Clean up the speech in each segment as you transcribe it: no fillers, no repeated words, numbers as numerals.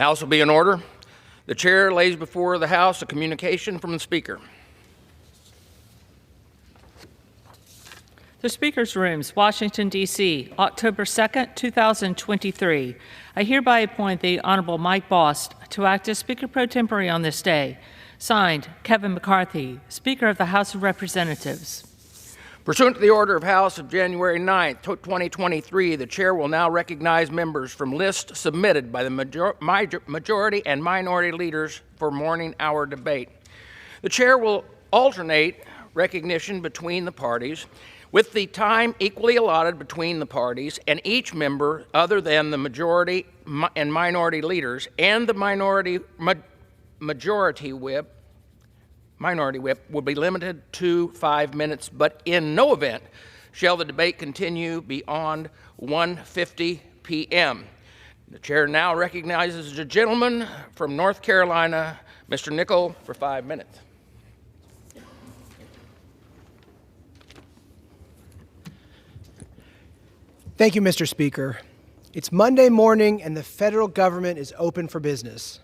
The House will be in order. The chair lays before the House a communication from the Speaker. The Speaker's Rooms, Washington, D.C., October 2nd, 2023. I hereby appoint the Honorable Mike Bost to act as Speaker pro tempore on this day. Signed, Kevin McCarthy, Speaker of the House of Representatives. Pursuant to the order of House of January 9th, 2023, the Chair will now recognize members from lists submitted by the majority and minority leaders for morning hour debate. The Chair will alternate recognition between the parties, with the time equally allotted between the parties, and each member other than the majority and minority leaders and the minority whip will be limited to 5 minutes, but in no event shall the debate continue beyond 1:50 p.m. The chair now recognizes the gentleman from North Carolina, Mr. Nickel, for 5 minutes. Thank you, Mr. Speaker. It's Monday morning and the federal government is open for business.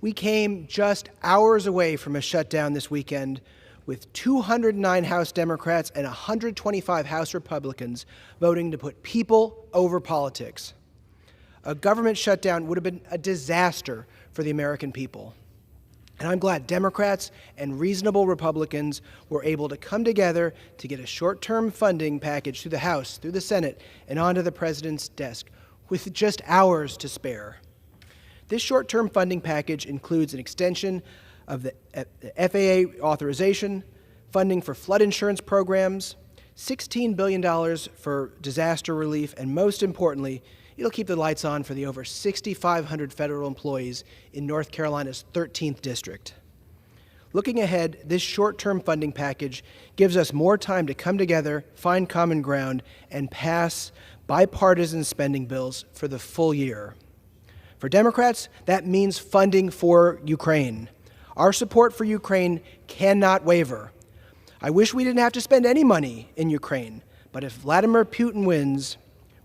We came just hours away from a shutdown this weekend with 209 House Democrats and 125 House Republicans voting to put people over politics. A government shutdown would have been a disaster for the American people. And I'm glad Democrats and reasonable Republicans were able to come together to get a short-term funding package through the House, through the Senate, and onto the President's desk with just hours to spare. This short-term funding package includes an extension of the FAA authorization, funding for flood insurance programs, $16 billion for disaster relief, and most importantly, it'll keep the lights on for the over 6,500 federal employees in North Carolina's 13th district. Looking ahead, this short-term funding package gives us more time to come together, find common ground, and pass bipartisan spending bills for the full year. For Democrats, that means funding for Ukraine. Our support for Ukraine cannot waver. I wish we didn't have to spend any money in Ukraine, but if Vladimir Putin wins,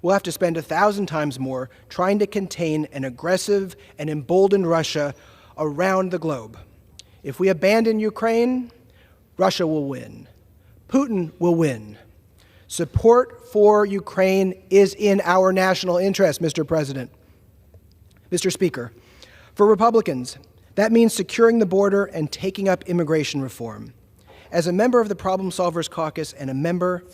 we'll have to spend 1,000 times more trying to contain an aggressive and emboldened Russia around the globe. If we abandon Ukraine, Russia will win. Putin will win. Support for Ukraine is in our national interest, Mr. President. Mr. Speaker, for Republicans, that means securing the border and taking up immigration reform. As a member of the Problem Solvers Caucus and a member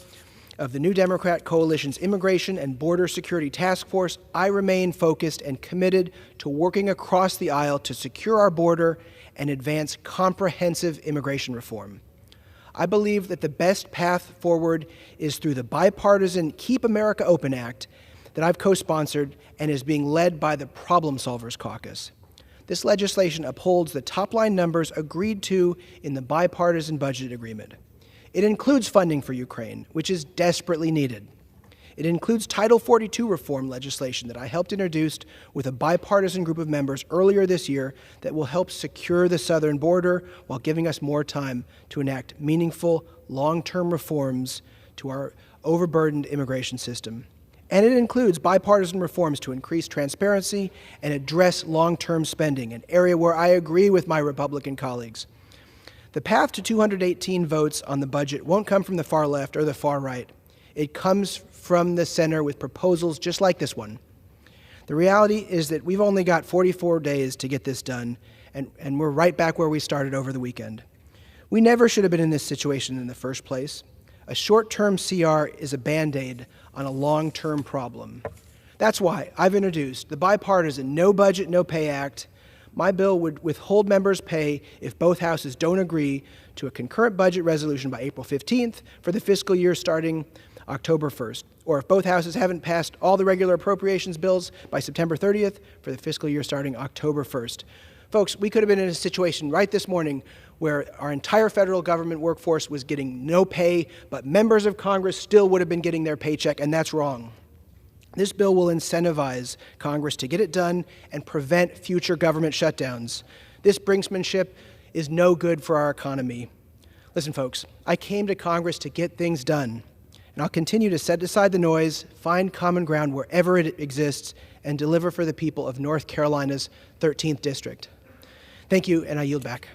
of the New Democrat Coalition's Immigration and Border Security Task Force, I remain focused and committed to working across the aisle to secure our border and advance comprehensive immigration reform. I believe that the best path forward is through the bipartisan Keep America Open Act that I've co-sponsored and is being led by the Problem Solvers Caucus. This legislation upholds the top-line numbers agreed to in the bipartisan budget agreement. It includes funding for Ukraine, which is desperately needed. It includes Title 42 reform legislation that I helped introduce with a bipartisan group of members earlier this year that will help secure the southern border while giving us more time to enact meaningful, long-term reforms to our overburdened immigration system. And it includes bipartisan reforms to increase transparency and address long-term spending, an area where I agree with my Republican colleagues. The path to 218 votes on the budget won't come from the far left or the far right. It comes from the center with proposals just like this one. The reality is that we've only got 44 days to get this done, and we're right back where we started over the weekend. We never should have been in this situation in the first place. A short-term CR is a Band-Aid on a long-term problem. That's why I've introduced the bipartisan No Budget, No Pay Act. My bill would withhold members' pay if both houses don't agree to a concurrent budget resolution by April 15th for the fiscal year starting October 1st, or if both houses haven't passed all the regular appropriations bills by September 30th for the fiscal year starting October 1st. Folks, we could have been in a situation right this morning where our entire federal government workforce was getting no pay, but members of Congress still would have been getting their paycheck, and that's wrong. This bill will incentivize Congress to get it done and prevent future government shutdowns. This brinksmanship is no good for our economy. Listen, folks, I came to Congress to get things done. and I'll continue to set aside the noise, find common ground wherever it exists, and deliver for the people of North Carolina's 13th District. Thank you, and I yield back.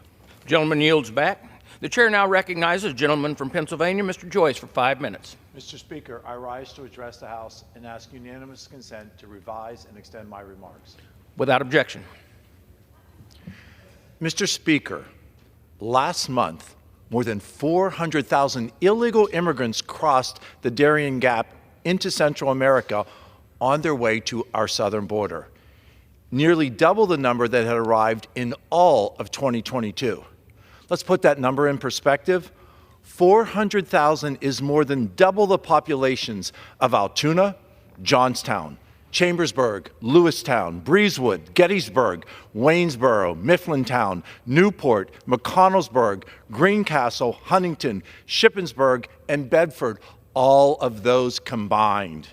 Gentleman yields back. The chair now recognizes the gentleman from Pennsylvania, Mr. Joyce, for 5 minutes. Mr. Speaker, I rise to address the House and ask unanimous consent to revise and extend my remarks. Without objection. Mr. Speaker, last month, more than 400,000 illegal immigrants crossed the Darien Gap into Central America on their way to our southern border, nearly double the number that had arrived in all of 2022. Let's put that number in perspective. 400,000 is more than double the populations of Altoona, Johnstown, Chambersburg, Lewistown, Breezewood, Gettysburg, Waynesboro, Mifflintown, Newport, McConnellsburg, Greencastle, Huntington, Shippensburg, and Bedford, all of those combined.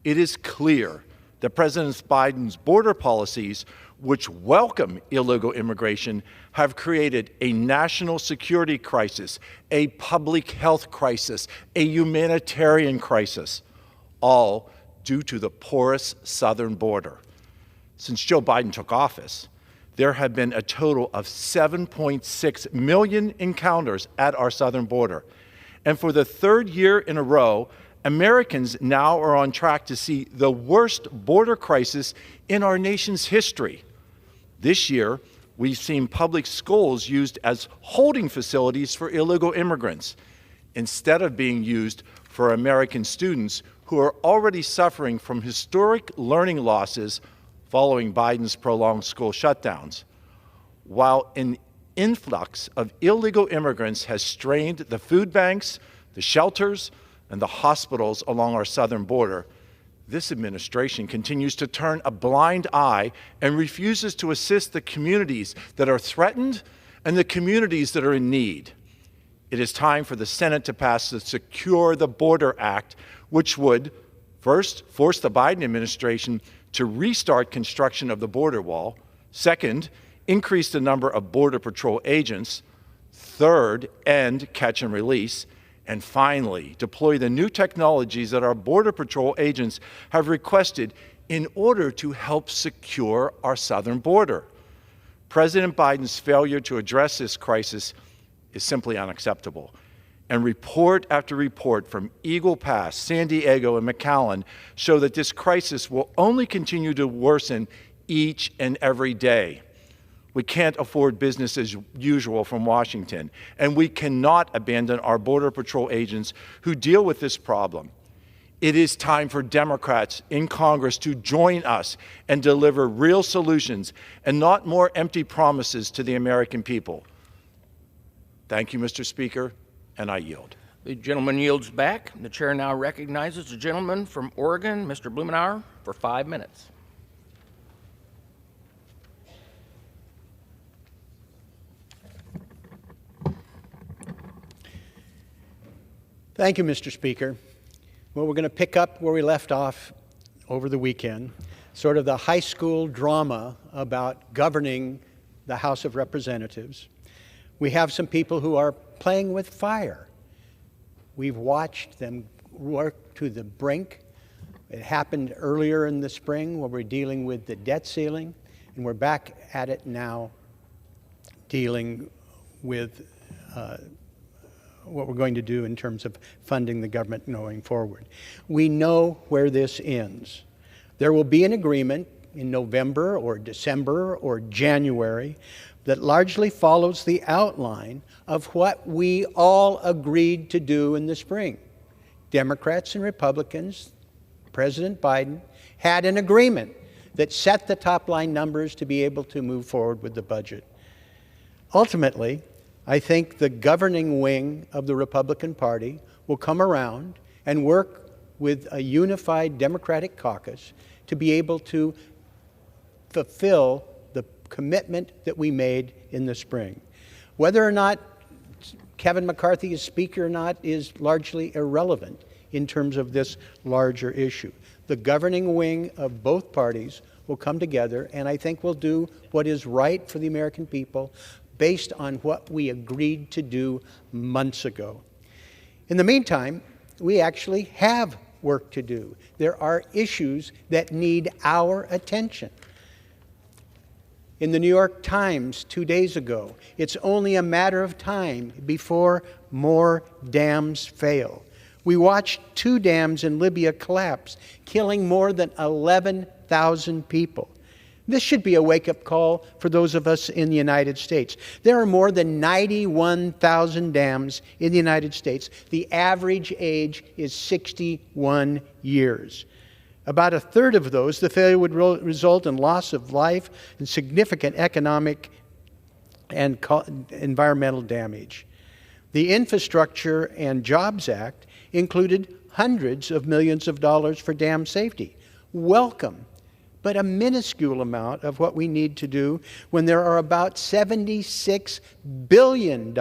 It is clear that President Biden's border policies, which welcome illegal immigration, have created a national security crisis, a public health crisis, a humanitarian crisis, all due to the porous southern border. Since Joe Biden took office, there have been a total of 7.6 million encounters at our southern border. And for the third year in a row, Americans now are on track to see the worst border crisis in our nation's history. This year, we've seen public schools used as holding facilities for illegal immigrants, instead of being used for American students who are already suffering from historic learning losses following Biden's prolonged school shutdowns. While an influx of illegal immigrants has strained the food banks, the shelters, and the hospitals along our southern border, this administration continues to turn a blind eye and refuses to assist the communities that are threatened and the communities that are in need. It is time for the Senate to pass the Secure the Border Act, which would, first, force the Biden administration to restart construction of the border wall, second, increase the number of Border Patrol agents, third, end catch and release, and finally, deploy the new technologies that our Border Patrol agents have requested in order to help secure our southern border. President Biden's failure to address this crisis is simply unacceptable. And report after report from Eagle Pass, San Diego, and McAllen show that this crisis will only continue to worsen each and every day. We can't afford business as usual from Washington, and we cannot abandon our Border Patrol agents who deal with this problem. It is time for Democrats in Congress to join us and deliver real solutions and not more empty promises to the American people. Thank you, Mr. Speaker, and I yield. The gentleman yields back. The chair now recognizes the gentleman from Oregon, Mr. Blumenauer, for 5 minutes. Thank you, Mr. Speaker. Well, we're going to pick up where we left off over the weekend, sort of the high school drama about governing the House of Representatives. We have some people who are playing with fire. We've watched them work to the brink. It happened earlier in the spring where we're dealing with the debt ceiling, and we're back at it now dealing with what we're going to do in terms of funding the government going forward. We know where this ends. There will be an agreement in November or December or January that largely follows the outline of what we all agreed to do in the spring. Democrats and Republicans, President Biden, had an agreement that set the top-line numbers to be able to move forward with the budget. Ultimately, I think the governing wing of the Republican Party will come around and work with a unified Democratic caucus to be able to fulfill the commitment that we made in the spring. Whether or not Kevin McCarthy is Speaker or not is largely irrelevant in terms of this larger issue. The governing wing of both parties will come together, and I think will do what is right for the American people based on what we agreed to do months ago. In the meantime, we actually have work to do. There are issues that need our attention. In the New York Times 2 days ago, it's only a matter of time before more dams fail. We watched 2 dams in Libya collapse, killing more than 11,000 people. This should be a wake-up call for those of us in the United States. There are more than 91,000 dams in the United States. The average age is 61 years. About a third of those, the failure would result in loss of life and significant economic and environmental damage. The Infrastructure and Jobs Act included hundreds of millions of dollars for dam safety. Welcome, but a minuscule amount of what we need to do when there are about $76 billion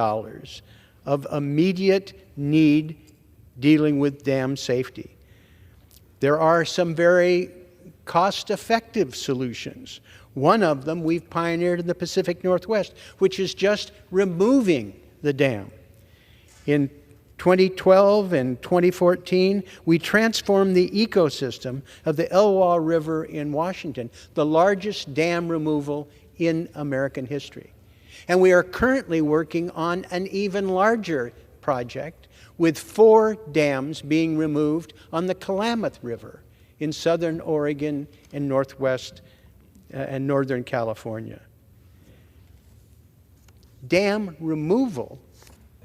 of immediate need dealing with dam safety. There are some very cost-effective solutions. One of them we've pioneered in the Pacific Northwest, which is just removing the dam. In 2012 and 2014, we transformed the ecosystem of the Elwha River in Washington, the largest dam removal in American history. And we are currently working on an even larger project with 4 dams being removed on the Klamath River in southern Oregon and northwest and northern California. Dam removal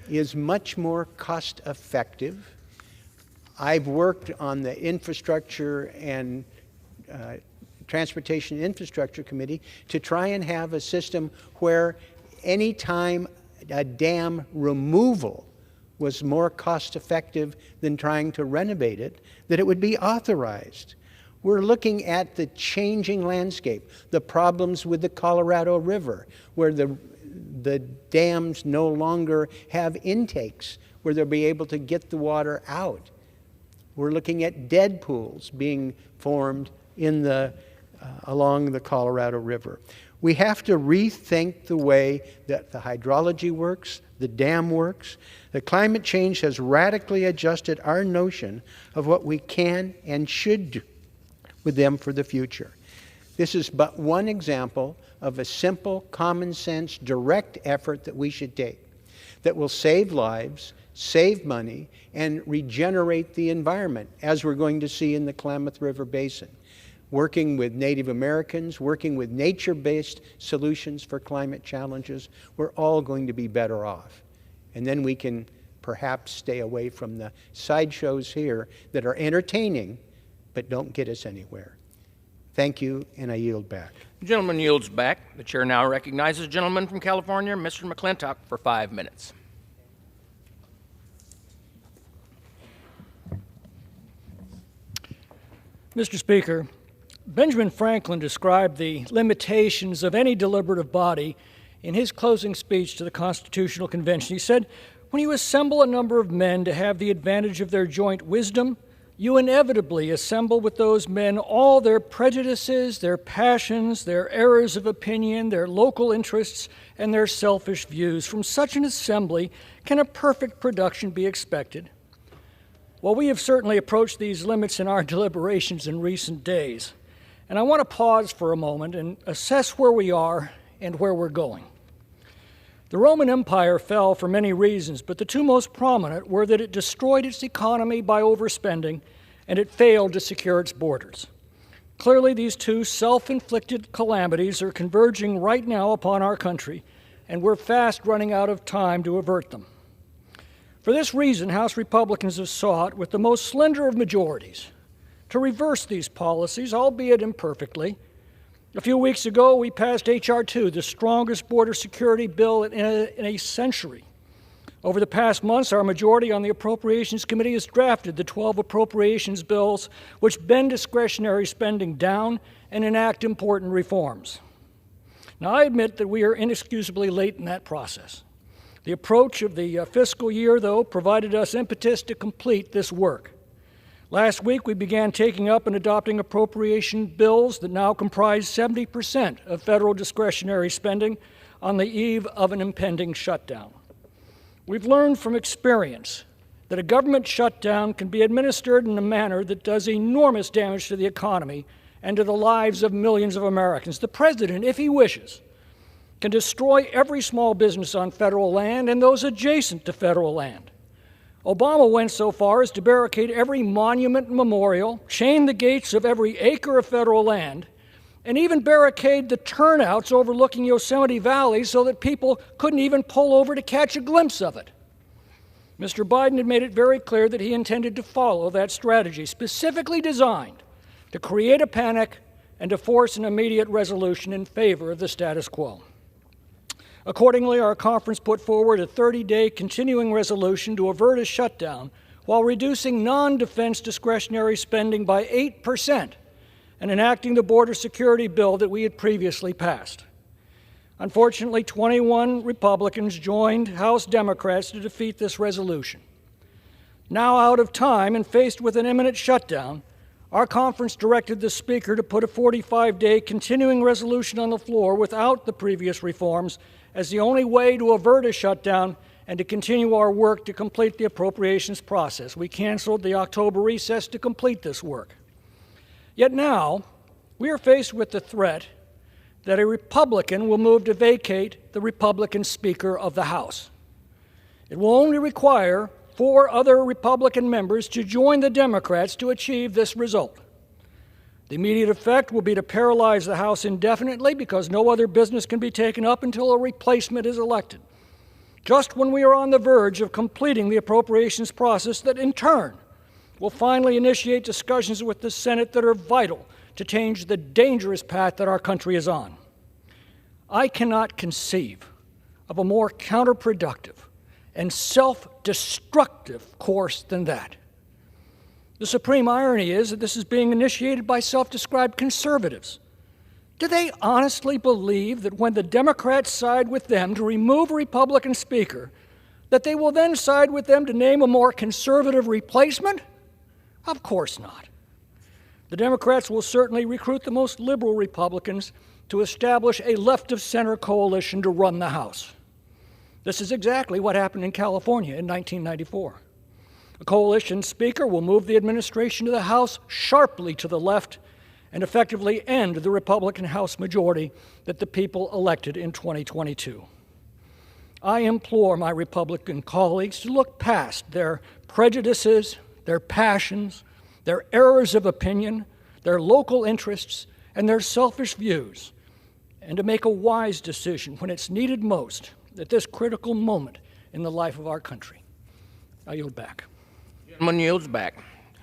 is much more cost-effective. I've worked on the Infrastructure and Transportation Infrastructure Committee to try and have a system where any time a dam removal was more cost-effective than trying to renovate it, that it would be authorized. We're looking at the changing landscape, the problems with the Colorado River, where the dams no longer have intakes, where they'll be able to get the water out. We're looking at dead pools being formed in along the Colorado River. We have to rethink the way that the hydrology works, the dam works. The climate change has radically adjusted our notion of what we can and should do with them for the future. This is but one example of a simple, common sense, direct effort that we should take that will save lives, save money, and regenerate the environment, as we're going to see in the Klamath River Basin. Working with Native Americans, working with nature-based solutions for climate challenges, we're all going to be better off. And then we can perhaps stay away from the sideshows here that are entertaining but don't get us anywhere. Thank you, and I yield back. The gentleman yields back. The chair now recognizes the gentleman from California, Mr. McClintock, for 5 minutes. Mr. Speaker, Benjamin Franklin described the limitations of any deliberative body in his closing speech to the Constitutional Convention. He said, "When you assemble a number of men to have the advantage of their joint wisdom, you inevitably assemble with those men all their prejudices, their passions, their errors of opinion, their local interests, and their selfish views. From such an assembly can a perfect production be expected?" Well, we have certainly approached these limits in our deliberations in recent days. And I want to pause for a moment and assess where we are and where we're going. The Roman Empire fell for many reasons, but the 2 most prominent were that it destroyed its economy by overspending and it failed to secure its borders. Clearly, these 2 self-inflicted calamities are converging right now upon our country, and we're fast running out of time to avert them. For this reason, House Republicans have sought, with the most slender of majorities, to reverse these policies, albeit imperfectly. A few weeks ago, we passed H.R. 2, the strongest border security bill in a century. Over the past months, our majority on the Appropriations Committee has drafted the 12 appropriations bills which bend discretionary spending down and enact important reforms. Now, I admit that we are inexcusably late in that process. The approach of the fiscal year, though, provided us impetus to complete this work. Last week, we began taking up and adopting appropriation bills that now comprise 70% of federal discretionary spending on the eve of an impending shutdown. We've learned from experience that that a government shutdown can be administered in a manner that does enormous damage to the economy and to the lives of millions of Americans. The president, if he wishes, can destroy every small business on federal land and those adjacent to federal land. Obama went so far as to barricade every monument and memorial, chain the gates of every acre of federal land, and even barricade the turnouts overlooking Yosemite Valley so that people couldn't even pull over to catch a glimpse of it. Mr. Biden had made it very clear that he intended to follow that strategy, specifically designed to create a panic and to force an immediate resolution in favor of the status quo. Accordingly, our conference put forward a 30-day continuing resolution to avert a shutdown while reducing non-defense discretionary spending by 8% and enacting the border security bill that we had previously passed. Unfortunately, 21 Republicans joined House Democrats to defeat this resolution. Now out of time and faced with an imminent shutdown, our conference directed the Speaker to put a 45-day continuing resolution on the floor without the previous reforms as the only way to avert a shutdown and to continue our work to complete the appropriations process. We canceled the October recess to complete this work. Yet now, we are faced with the threat that a Republican will move to vacate the Republican Speaker of the House. It will only require 4 other Republican members to join the Democrats to achieve this result. The immediate effect will be to paralyze the House indefinitely because no other business can be taken up until a replacement is elected, just when we are on the verge of completing the appropriations process that in turn will finally initiate discussions with the Senate that are vital to change the dangerous path that our country is on. I cannot conceive of a more counterproductive and self-destructive course than that. The supreme irony is that this is being initiated by self-described conservatives. Do they honestly believe that when the Democrats side with them to remove a Republican speaker, that they will then side with them to name a more conservative replacement? Of course not. The Democrats will certainly recruit the most liberal Republicans to establish a left-of-center coalition to run the House. This is exactly what happened in California in 1994. A coalition speaker will move the administration to the House sharply to the left and effectively end the Republican House majority that the people elected in 2022. I implore my Republican colleagues to look past their prejudices, their passions, their errors of opinion, their local interests, and their selfish views, and to make a wise decision when it's needed most at this critical moment in the life of our country. I yield back. The gentleman yields back.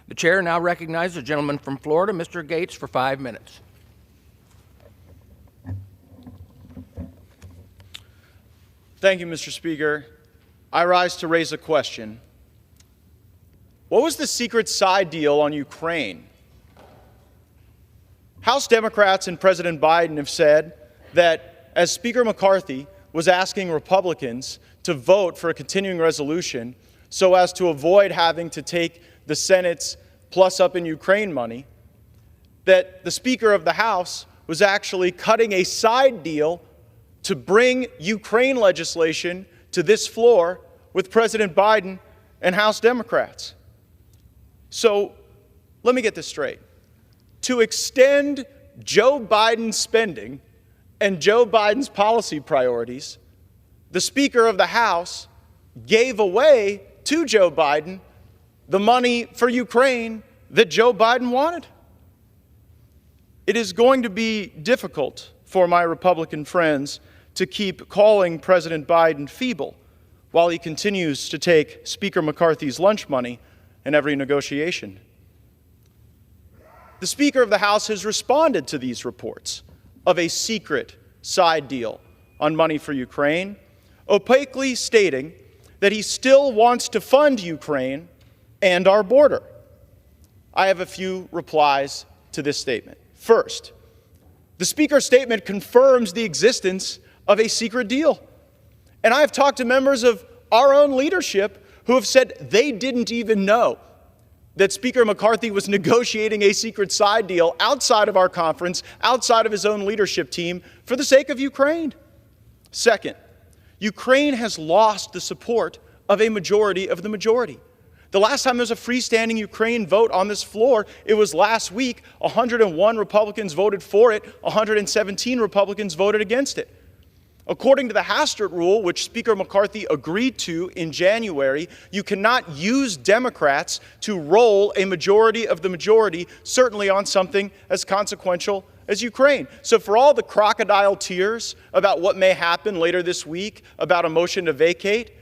The chair now recognizes the gentleman from Florida, Mr. Gates, for 5 minutes. Thank you, Mr. Speaker. I rise to raise a question. What was the secret side deal on Ukraine? House Democrats and President Biden have said that as Speaker McCarthy was asking Republicans to vote for a continuing resolution so as to avoid having to take the Senate's plus up in Ukraine money, that the Speaker of the House was actually cutting a side deal to bring Ukraine legislation to this floor with President Biden and House Democrats. So let me get this straight. To extend Joe Biden's spending and Joe Biden's policy priorities, the Speaker of the House gave away to Joe Biden the money for Ukraine that Joe Biden wanted. It is going to be difficult for my Republican friends to keep calling President Biden feeble while he continues to take Speaker McCarthy's lunch money in every negotiation. The Speaker of the House has responded to these reports of a secret side deal on money for Ukraine, opaquely stating that he still wants to fund Ukraine and our border. I have a few replies to this statement. First, the Speaker's statement confirms the existence of a secret deal. And I have talked to members of our own leadership who have said they didn't even know that Speaker McCarthy was negotiating a secret side deal outside of our conference, outside of his own leadership team, for the sake of Ukraine. Second, Ukraine has lost the support of a majority of the majority. The last time there was a freestanding Ukraine vote on this floor, it was last week. 101 Republicans voted for it, 117 Republicans voted against it. According to the Hastert Rule, which Speaker McCarthy agreed to in January, you cannot use Democrats to roll a majority of the majority, certainly on something as consequential as Ukraine. So for all the crocodile tears about what may happen later this week about a motion to vacate,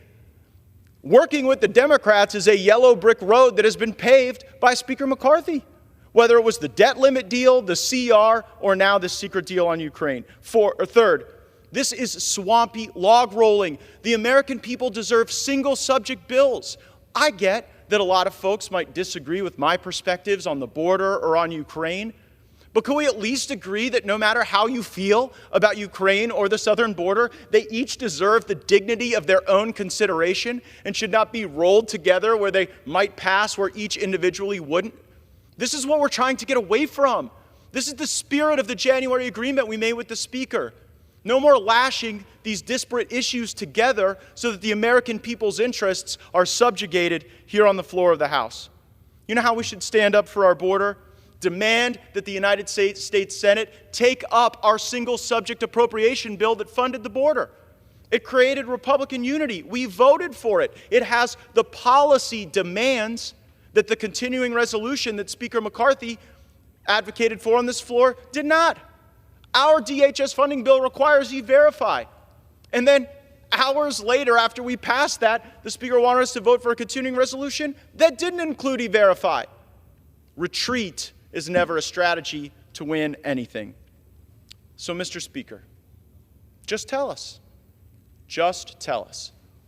working with the Democrats is a yellow brick road that has been paved by Speaker McCarthy, whether it was the debt limit deal, the CR, or now the secret deal on Ukraine. Third, this is swampy log rolling. The American people deserve single subject bills. I get that a lot of folks might disagree with my perspectives on the border or on Ukraine, but can we at least agree that no matter how you feel about Ukraine or the southern border, they each deserve the dignity of their own consideration and should not be rolled together where they might pass where each individually wouldn't? This is what we're trying to get away from. This is the spirit of the January agreement we made with the Speaker. No more lashing these disparate issues together so that the American people's interests are subjugated here on the floor of the House. You know how we should stand up for our border? Demand that the United States Senate take up our single subject appropriation bill that funded the border. It created Republican unity. We voted for it. It has the policy demands that the continuing resolution that Speaker McCarthy advocated for on this floor did not. Our DHS funding bill requires E-Verify. And then hours later, after we passed that, the Speaker wanted us to vote for a continuing resolution that didn't include E-Verify. Retreat is never a strategy to win anything. So, Mr. Speaker, just tell us,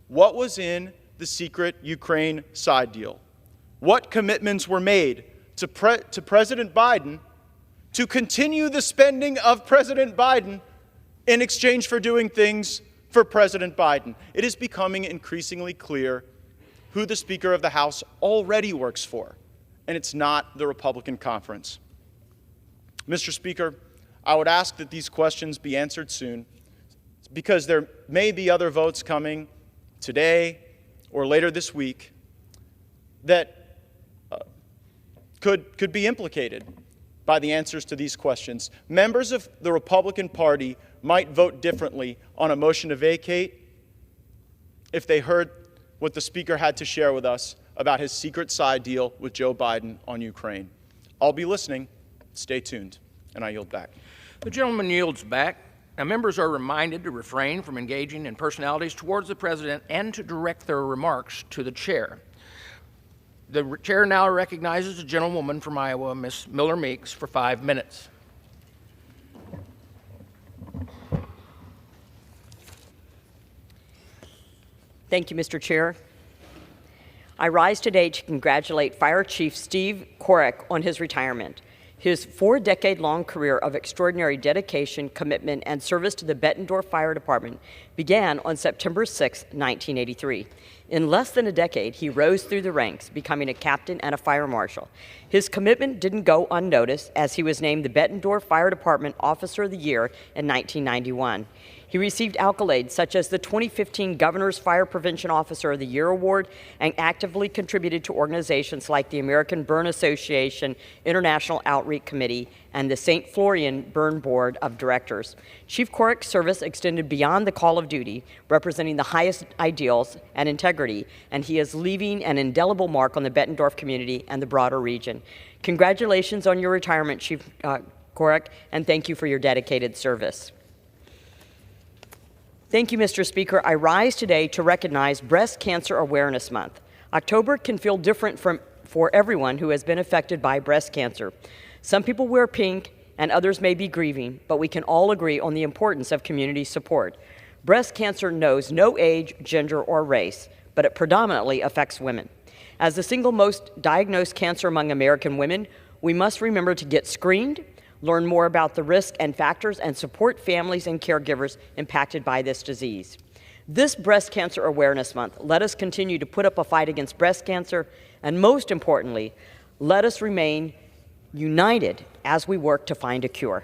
what was in the secret Ukraine side deal? What commitments were made to President Biden to continue the spending of President Biden in exchange for doing things for President Biden? It is becoming increasingly clear who the Speaker of the House already works for, and it's not the Republican conference. Mr. Speaker, I would ask that these questions be answered soon, because there may be other votes coming today or later this week that could be implicated by the answers to these questions. Members of the Republican Party might vote differently on a motion to vacate if they heard what the Speaker had to share with us about his secret side deal with Joe Biden on Ukraine. I'll be listening. Stay tuned. And I yield back. The gentleman yields back. Now, members are reminded to refrain from engaging in personalities towards the President and to direct their remarks to the chair. The chair now recognizes a gentlewoman from Iowa, Ms. Miller Meeks, for 5 minutes. Thank you, Mr. Chair. I rise today to congratulate Fire Chief Steve Korek on his retirement. His 4-decade-long career of extraordinary dedication, commitment, and service to the Bettendorf Fire Department began on September 6, 1983. In less than a decade, he rose through the ranks, becoming a captain and a fire marshal. His commitment didn't go unnoticed, as he was named the Bettendorf Fire Department Officer of the Year in 1991. He received accolades such as the 2015 Governor's Fire Prevention Officer of the Year Award and actively contributed to organizations like the American Burn Association, International Outreach Committee, and the St. Florian Burn Board of Directors. Chief Korek's service extended beyond the call of duty, representing the highest ideals and integrity, and he is leaving an indelible mark on the Bettendorf community and the broader region. Congratulations on your retirement, Chief Korek, and thank you for your dedicated service. Thank you, Mr. Speaker. I rise today to recognize Breast Cancer Awareness Month. October can feel different for everyone who has been affected by breast cancer. Some people wear pink and others may be grieving, but we can all agree on the importance of community support. Breast cancer knows no age, gender, or race, but it predominantly affects women. As the single most diagnosed cancer among American women, we must remember to get screened, learn more about the risk and factors, and support families and caregivers impacted by this disease. This Breast Cancer Awareness Month, let us continue to put up a fight against breast cancer, and most importantly, let us remain united as we work to find a cure.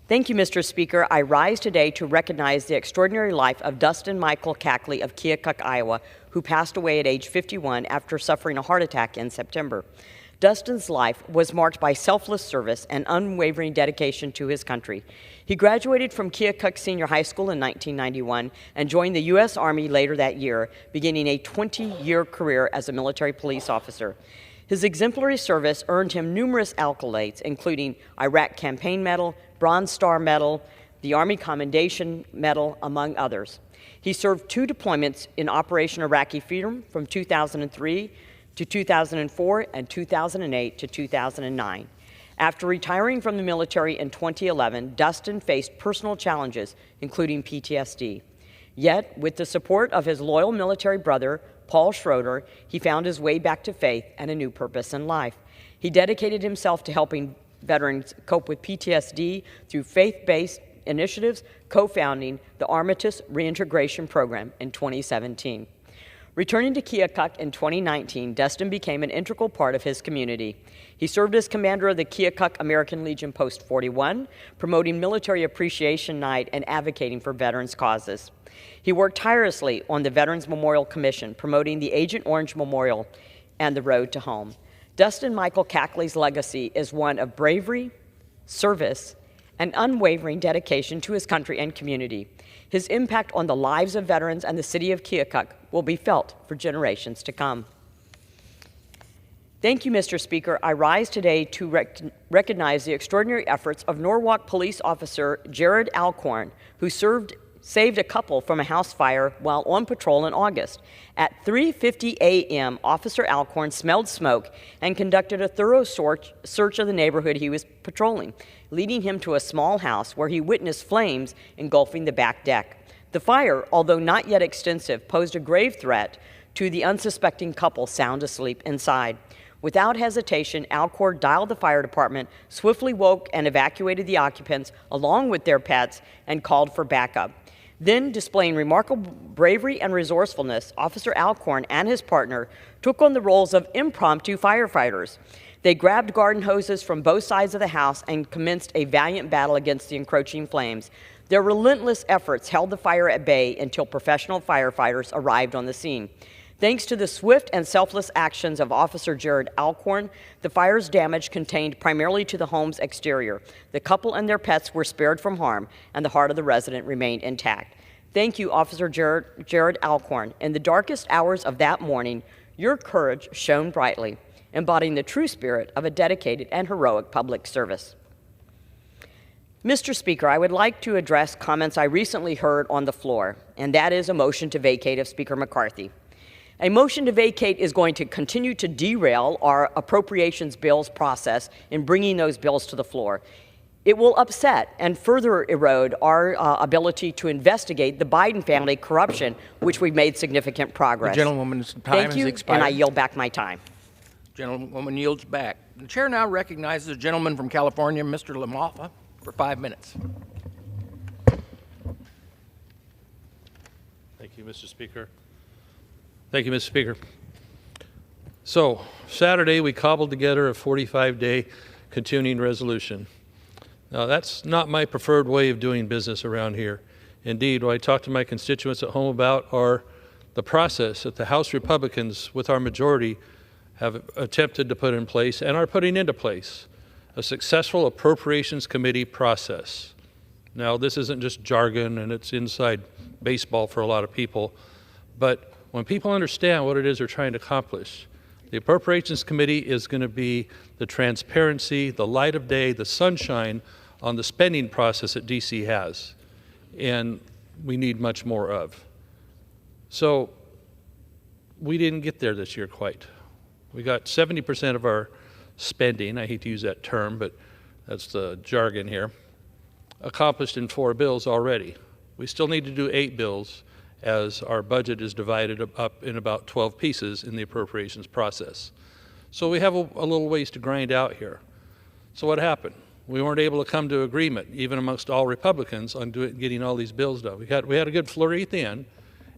Thank you, Mr. Speaker. I rise today to recognize the extraordinary life of Dustin Michael Cackley of Keokuk, Iowa, who passed away at age 51 after suffering a heart attack in September. Dustin's life was marked by selfless service and unwavering dedication to his country. He graduated from Keokuk Senior High School in 1991 and joined the U.S. Army later that year, beginning a 20-year career as a military police officer. His exemplary service earned him numerous accolades, including Iraq Campaign Medal, Bronze Star Medal, the Army Commendation Medal, among others. He served 2 deployments in Operation Iraqi Freedom from 2003 to 2004 and 2008 to 2009. After retiring from the military in 2011, Dustin faced personal challenges, including PTSD. Yet, with the support of his loyal military brother, Paul Schroeder, he found his way back to faith and a new purpose in life. He dedicated himself to helping veterans cope with PTSD through faith-based initiatives, co-founding the Armistice Reintegration Program in 2017. Returning to Keokuk in 2019, Dustin became an integral part of his community. He served as commander of the Keokuk American Legion Post 41, promoting Military Appreciation Night and advocating for veterans' causes. He worked tirelessly on the Veterans Memorial Commission, promoting the Agent Orange Memorial and the Road to Home. Dustin Michael Cackley's legacy is one of bravery, service, and unwavering dedication to his country and community. His impact on the lives of veterans and the city of Keokuk will be felt for generations to come. Thank you, Mr. Speaker. I rise today to recognize the extraordinary efforts of Norwalk Police Officer Jared Alcorn, who saved a couple from a house fire while on patrol in August. At 3:50 a.m., Officer Alcorn smelled smoke and conducted a thorough search of the neighborhood he was patrolling, leading him to a small house where he witnessed flames engulfing the back deck. The fire, although not yet extensive, posed a grave threat to the unsuspecting couple sound asleep inside. Without hesitation, Alcorn dialed the fire department, swiftly woke and evacuated the occupants along with their pets, and called for backup. Then, displaying remarkable bravery and resourcefulness, Officer Alcorn and his partner took on the roles of impromptu firefighters. They grabbed garden hoses from both sides of the house and commenced a valiant battle against the encroaching flames. Their relentless efforts held the fire at bay until professional firefighters arrived on the scene. Thanks to the swift and selfless actions of Officer Jared Alcorn, the fire's damage contained primarily to the home's exterior. The couple and their pets were spared from harm, and the heart of the resident remained intact. Thank you, Officer Jared Alcorn. In the darkest hours of that morning, your courage shone brightly, embodying the true spirit of a dedicated and heroic public service. Mr. Speaker, I would like to address comments I recently heard on the floor, and that is a motion to vacate of Speaker McCarthy. A motion to vacate is going to continue to derail our appropriations bills process in bringing those bills to the floor. It will upset and further erode our ability to investigate the Biden family corruption, which we've made significant progress. The gentlewoman's time has expired. And I yield back my time. Gentlewoman yields back. The chair now recognizes a gentleman from California, Mr. LaMalfa, for 5 minutes. Thank you, Mr. Speaker. Thank you, Mr. Speaker. So, Saturday we cobbled together a 45-day continuing resolution. Now, that's not my preferred way of doing business around here. Indeed, what I talk to my constituents at home about are the process that the House Republicans, with our majority, have attempted to put in place and are putting into place, a successful appropriations committee process. Now, this isn't just jargon and it's inside baseball for a lot of people, but when people understand what it is they're trying to accomplish, the Appropriations Committee is going to be the transparency, the light of day, the sunshine on the spending process that DC has, and we need much more of. So we didn't get there this year quite. We got 70% of our spending, I hate to use that term, but that's the jargon here, accomplished in 4 bills already. We still need to do 8 bills as our budget is divided up in about 12 pieces in the appropriations process. So we have a little ways to grind out here. So what happened? We weren't able to come to agreement, even amongst all Republicans, on getting all these bills done. We had a good flurry at the end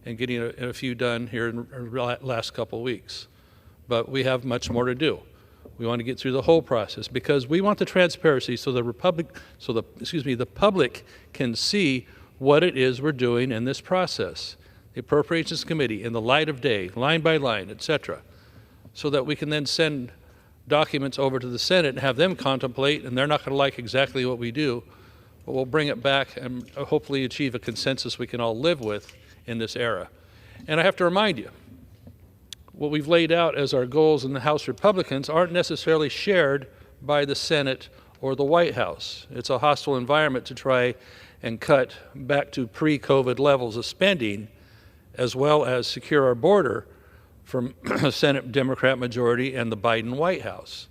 and getting a few done here in the last couple of weeks. But we have much more to do. We want to get through the whole process because we want the transparency so the public can see what it is we're doing in this process. The Appropriations Committee in the light of day, line by line, etc., so that we can then send documents over to the Senate and have them contemplate, and they're not going to like exactly what we do, but we'll bring it back and hopefully achieve a consensus we can all live with in this era. And I have to remind you, what we've laid out as our goals in the House Republicans aren't necessarily shared by the Senate or the White House. It's a hostile environment to try and cut back to pre-COVID levels of spending, as well as secure our border from a Senate Democrat majority and the Biden White House.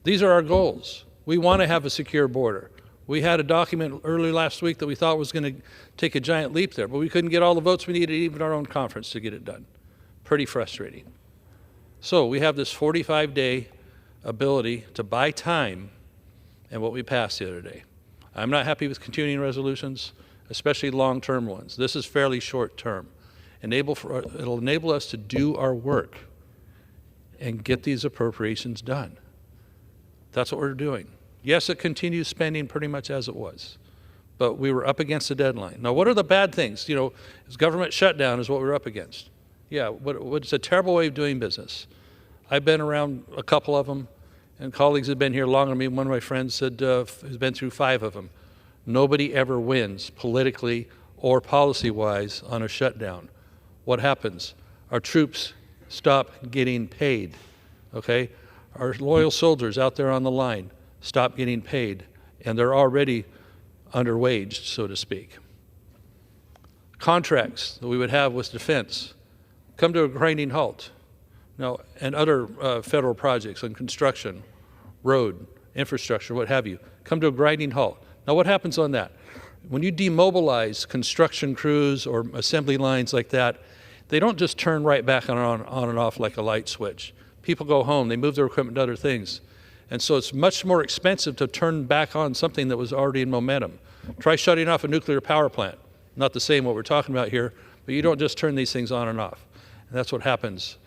These are our goals. We want to have a secure border. We had a document early last week that we thought was going to take a giant leap there, but we couldn't get all the votes we needed, even our own conference, to get it done. Pretty frustrating. So we have this 45-day ability to buy time and what we passed the other day. I'm not happy with continuing resolutions, especially long-term ones. This is fairly short-term. It'll enable us to do our work and get these appropriations done. That's what we're doing. Yes, it continues spending pretty much as it was, but we were up against the deadline. Now, what are the bad things? You know, government shutdown is what we're up against. Yeah, it's a terrible way of doing business. I've been around a couple of them, and colleagues have been here longer than me. One of my friends said has been through 5 of them. Nobody ever wins politically or policy-wise on a shutdown. What happens? Our troops stop getting paid, okay? Our loyal soldiers out there on the line stop getting paid, and they're already underwaged, so to speak. Contracts that we would have with defense come to a grinding halt. Now, and other federal projects on construction, road, infrastructure, what have you, come to a grinding halt. Now, what happens on that? When you demobilize construction crews or assembly lines like that, they don't just turn right back on and off like a light switch. People go home, they move their equipment to other things. And so it's much more expensive to turn back on something that was already in momentum. Try shutting off a nuclear power plant. Not the same what we're talking about here, but you don't just turn these things on and off. And that's what happens.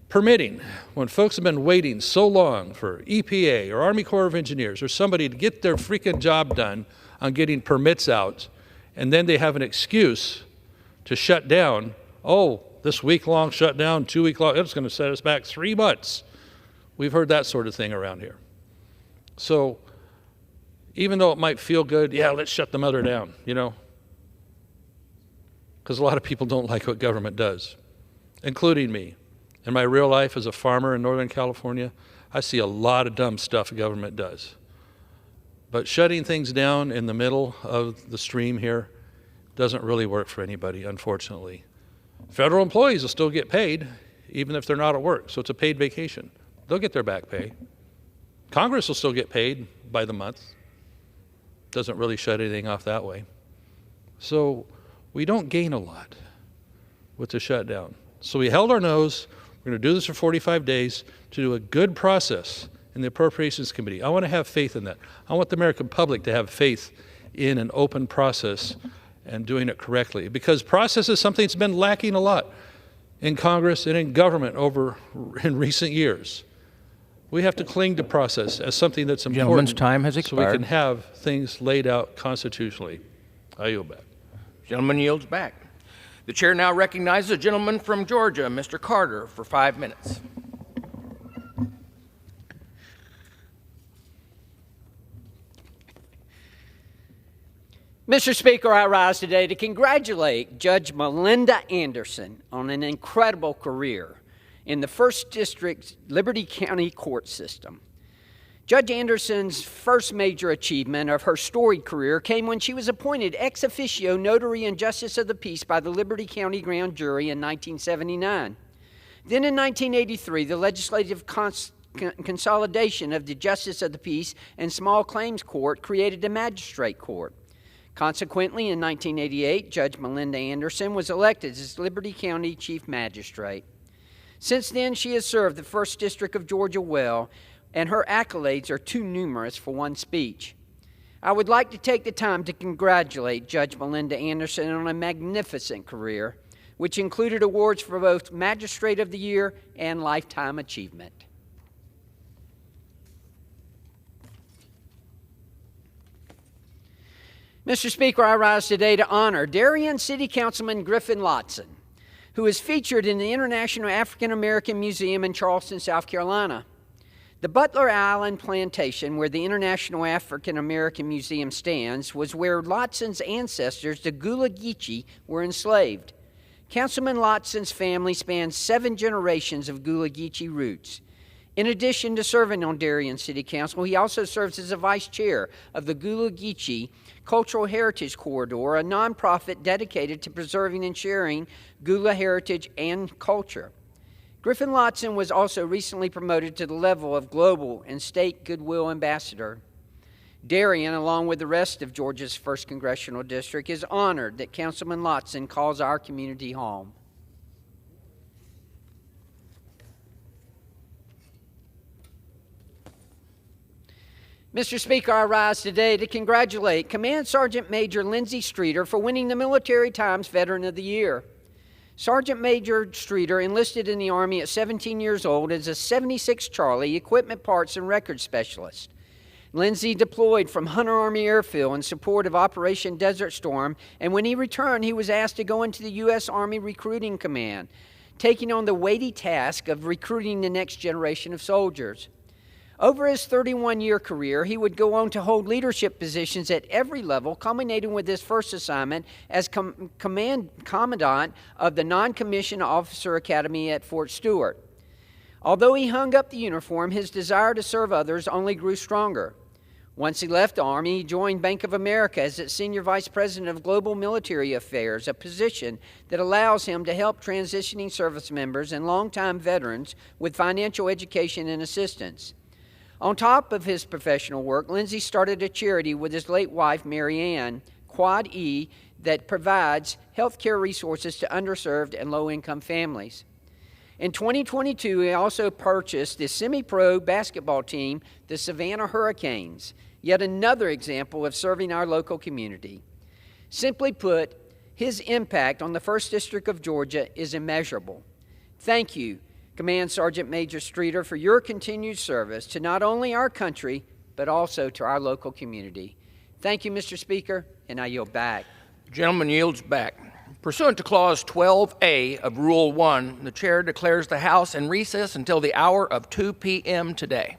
Permitting, when folks have been waiting so long for EPA or Army Corps of Engineers or somebody to get their freaking job done on getting permits out, and then they have an excuse to shut down. Oh, this week-long shutdown, 2-week-long, it's going to set us back 3 months. We've heard that sort of thing around here. So even though it might feel good, yeah, let's shut the mother down, you know, because a lot of people don't like what government does, including me. In my real life as a farmer in Northern California, I see a lot of dumb stuff government does. But shutting things down in the middle of the stream here doesn't really work for anybody, unfortunately. Federal employees will still get paid, even if they're not at work, so it's a paid vacation. They'll get their back pay. Congress will still get paid by the month. Doesn't really shut anything off that way. So we don't gain a lot with the shutdown. So we held our nose. We're going to do this for 45 days to do a good process in the Appropriations Committee. I want to have faith in that. I want the American public to have faith in an open process and doing it correctly, because process is something that's been lacking a lot in Congress and in government in recent years. We have to cling to process as something that's important. Gentleman's time has expired. So we can have things laid out constitutionally. I yield back. Gentleman yields back. The chair now recognizes a gentleman from Georgia, Mr. Carter, for 5 minutes. Mr. Speaker, I rise today to congratulate Judge Melinda Anderson on an incredible career in the 1st District Liberty County court system. Judge Anderson's first major achievement of her storied career came when she was appointed ex officio notary and justice of the peace by the Liberty County Grand Jury in 1979. Then in 1983, the legislative consolidation of the Justice of the Peace and Small Claims Court created a magistrate court. Consequently, in 1988, Judge Melinda Anderson was elected as Liberty County Chief Magistrate. Since then, she has served the 1st District of Georgia well, and her accolades are too numerous for one speech. I would like to take the time to congratulate Judge Melinda Anderson on a magnificent career, which included awards for both Magistrate of the Year and Lifetime Achievement. Mr. Speaker, I rise today to honor Darien City Councilman Griffin Lotson, who is featured in the International African American Museum in Charleston, South Carolina. The Butler Island Plantation, where the International African American Museum stands, was where Lotson's ancestors, the Gullah Geechee, were enslaved. Councilman Lotson's family spans 7 generations of Gullah Geechee roots. In addition to serving on Darien City Council, he also serves as a vice chair of the Gullah Geechee Cultural Heritage Corridor, a nonprofit dedicated to preserving and sharing Gullah heritage and culture. Griffin Lotson was also recently promoted to the level of global and state goodwill ambassador. Darien, along with the rest of Georgia's 1st Congressional District, is honored that Councilman Lotson calls our community home. Mr. Speaker, I rise today to congratulate Command Sergeant Major Lindsey Streeter for winning the Military Times Veteran of the Year. Sergeant Major Streeter enlisted in the Army at 17 years old as a 76 Charlie Equipment Parts and Records Specialist. Lindsey deployed from Hunter Army Airfield in support of Operation Desert Storm, and when he returned, he was asked to go into the U.S. Army Recruiting Command, taking on the weighty task of recruiting the next generation of soldiers. Over his 31-year career, he would go on to hold leadership positions at every level, culminating with his first assignment as Commandant of the Non-Commissioned Officer Academy at Fort Stewart. Although he hung up the uniform, his desire to serve others only grew stronger. Once he left the Army, he joined Bank of America as its Senior Vice President of Global Military Affairs, a position that allows him to help transitioning service members and longtime veterans with financial education and assistance. On top of his professional work, Lindsey started a charity with his late wife, Mary Ann, Quad E, that provides health care resources to underserved and low-income families. In 2022, he also purchased the semi-pro basketball team, the Savannah Hurricanes, yet another example of serving our local community. Simply put, his impact on the 1st District of Georgia is immeasurable. Thank you, Command Sergeant Major Streeter, for your continued service to not only our country, but also to our local community. Thank you, Mr. Speaker, and I yield back. The gentleman yields back. Pursuant to Clause 12A of Rule 1, the Chair declares the House in recess until the hour of 2 p.m. today.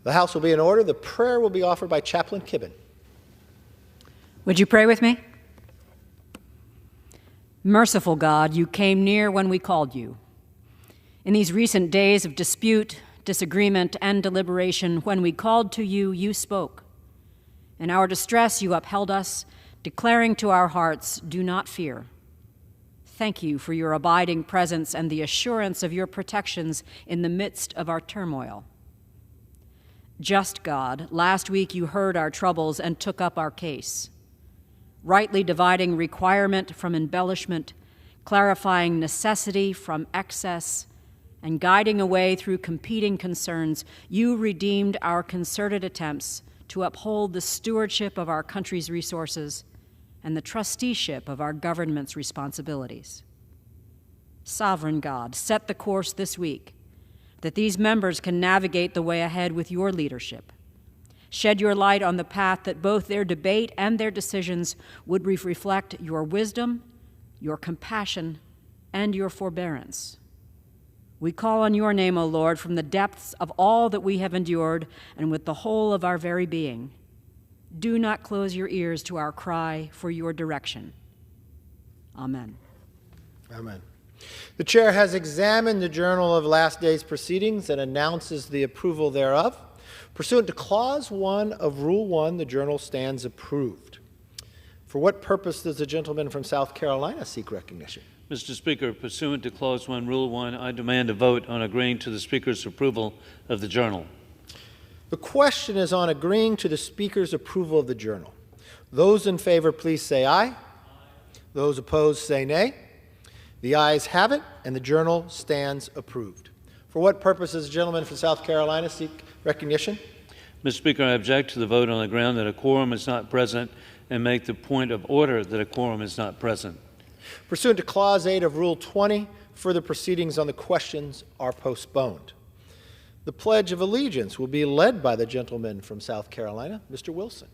The House will be in order. The prayer will be offered by Chaplain Kibben. Would you pray with me? Merciful God, you came near when we called you. In these recent days of dispute, disagreement, and deliberation, when we called to you, you spoke. In our distress, you upheld us, declaring to our hearts, do not fear. Thank you for your abiding presence and the assurance of your protections in the midst of our turmoil. Just God, last week you heard our troubles and took up our case, rightly dividing requirement from embellishment, clarifying necessity from excess, and guiding a way through competing concerns. You redeemed our concerted attempts to uphold the stewardship of our country's resources and the trusteeship of our government's responsibilities. Sovereign God, set the course this week that these members can navigate the way ahead with your leadership. Shed your light on the path that both their debate and their decisions would reflect your wisdom, your compassion, and your forbearance. We call on your name, O Lord, from the depths of all that we have endured and with the whole of our very being. Do not close your ears to our cry for your direction. Amen. Amen. The chair has examined the Journal of last day's proceedings and announces the approval thereof. Pursuant to Clause 1 of Rule 1, the journal stands approved. For what purpose does the gentleman from South Carolina seek recognition? Mr. Speaker, pursuant to Clause 1, Rule 1, I demand a vote on agreeing to the Speaker's approval of the journal. The question is on agreeing to the Speaker's approval of the journal. Those in favor, please say aye. Aye. Those opposed, say nay. The ayes have it, and the journal stands approved. For what purpose does the gentleman from South Carolina seek recognition? Mr. Speaker, I object to the vote on the ground that a quorum is not present and make the point of order that a quorum is not present. Pursuant to Clause 8 of Rule 20, further proceedings on the questions are postponed. The Pledge of Allegiance will be led by the gentleman from South Carolina, Mr. Wilson.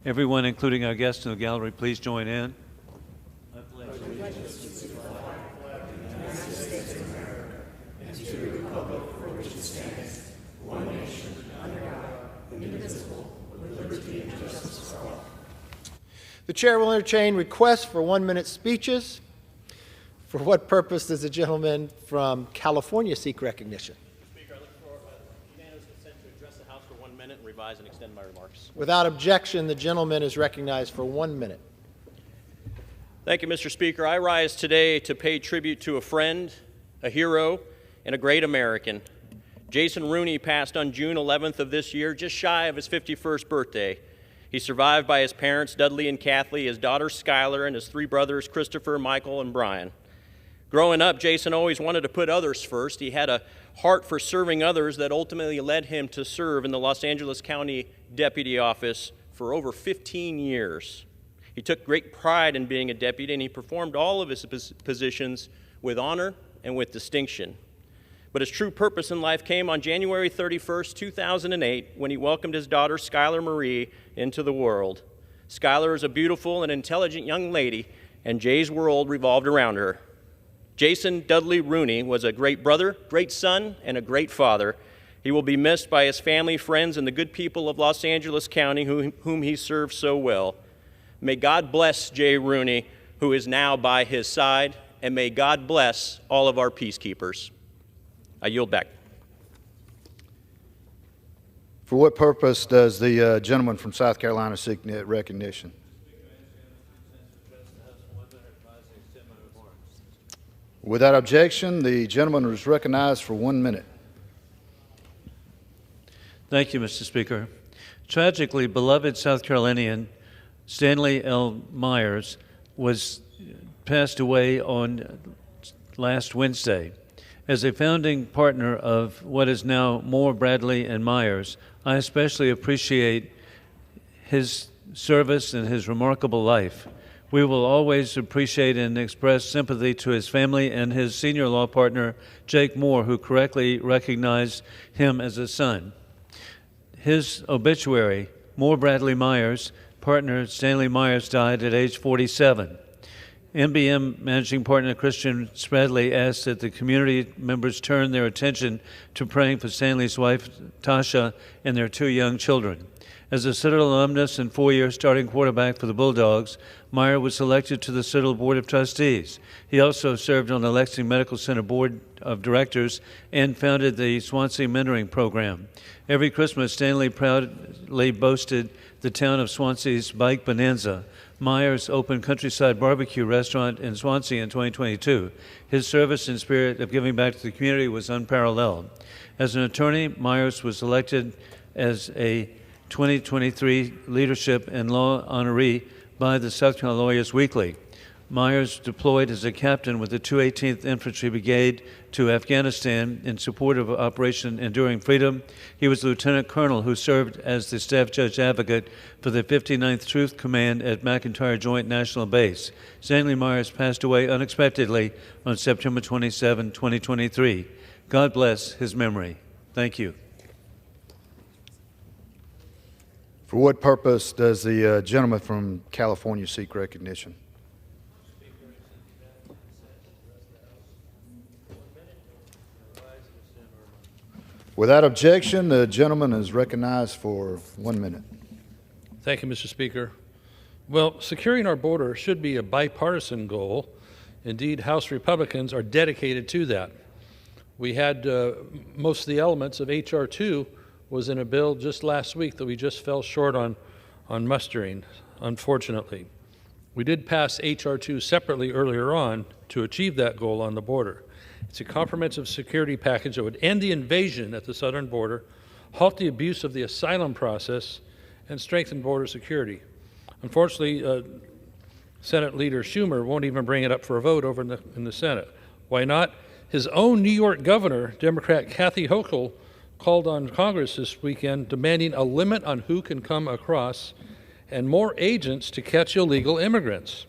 Everyone, including our guests in the gallery, please join in. I pledge allegiance to the flag of the United States of America and to the republic for which it stands, one nation, under God, indivisible, with liberty and justice for all. The chair will entertain requests for 1-minute speeches. For what purpose does the gentleman from California seek recognition? Mr. Speaker, I look for unanimous consent to address the House for 1 minute and revise and extend my remarks. Without objection, the gentleman is recognized for 1 minute. Thank you, Mr. Speaker. I rise today to pay tribute to a friend, a hero, and a great American. Jason Rooney passed on June 11th of this year, just shy of his 51st birthday. He's survived by his parents, Dudley and Kathleen, his daughter, Skylar, and his 3 brothers, Christopher, Michael, and Brian. Growing up, Jason always wanted to put others first. He had a heart for serving others that ultimately led him to serve in the Los Angeles County Deputy Office for over 15 years. He took great pride in being a deputy, and he performed all of his positions with honor and with distinction. But his true purpose in life came on January 31st, 2008, when he welcomed his daughter, Skylar Marie, into the world. Skylar is a beautiful and intelligent young lady, and Jay's world revolved around her. Jason Dudley Rooney was a great brother, great son, and a great father. He will be missed by his family, friends, and the good people of Los Angeles County whom he served so well. May God bless Jay Rooney, who is now by his side, and may God bless all of our peacekeepers. I yield back. For what purpose does the gentleman from South Carolina seek recognition? Without objection, the gentleman is recognized for 1 minute. Thank you, Mr. Speaker. Tragically, beloved South Carolinian Stanley L. Myers was passed away on last Wednesday. As a founding partner of what is now Moore, Bradley, and Myers, I especially appreciate his service and his remarkable life. We will always appreciate and express sympathy to his family and his senior law partner, Jake Moore, who correctly recognized him as a son. His obituary, Moore Bradley Myers, partner Stanley Myers died at age 47. MBM Managing Partner Christian Spradley asked that the community members turn their attention to praying for Stanley's wife, Tasha, and their 2 young children. As a Citadel alumnus and 4-year starting quarterback for the Bulldogs, Meyer was elected to the Citadel Board of Trustees. He also served on the Lexington Medical Center Board of Directors and founded the Swansea Mentoring Program. Every Christmas, Stanley proudly boasted the town of Swansea's Bike Bonanza. Myers opened Countryside Barbecue Restaurant in Swansea in 2022. His service and spirit of giving back to the community was unparalleled. As an attorney, Myers was elected as a 2023 Leadership and Law honoree by the South Carolina Lawyers Weekly. Myers deployed as a captain with the 218th Infantry Brigade to Afghanistan in support of Operation Enduring Freedom. He was the lieutenant colonel who served as the staff judge advocate for the 59th Truth Command at McIntyre Joint National Base. Stanley Myers passed away unexpectedly on September 27, 2023. God bless his memory. Thank you. For what purpose does the gentleman from California seek recognition? Without objection, the gentleman is recognized for 1 minute. Thank you, Mr. Speaker. Well, securing our border should be a bipartisan goal. Indeed, House Republicans are dedicated to that. We had most of the elements of H.R. 2 was in a bill just last week that we just fell short on mustering, unfortunately. We did pass H.R. 2 separately earlier on to achieve that goal on the border. It's a comprehensive security package that would end the invasion at the southern border, halt the abuse of the asylum process, and strengthen border security. Unfortunately, Senate Leader Schumer won't even bring it up for a vote over in the Senate. Why not? His own New York governor, Democrat Kathy Hochul, called on Congress this weekend demanding a limit on who can come across and more agents to catch illegal immigrants.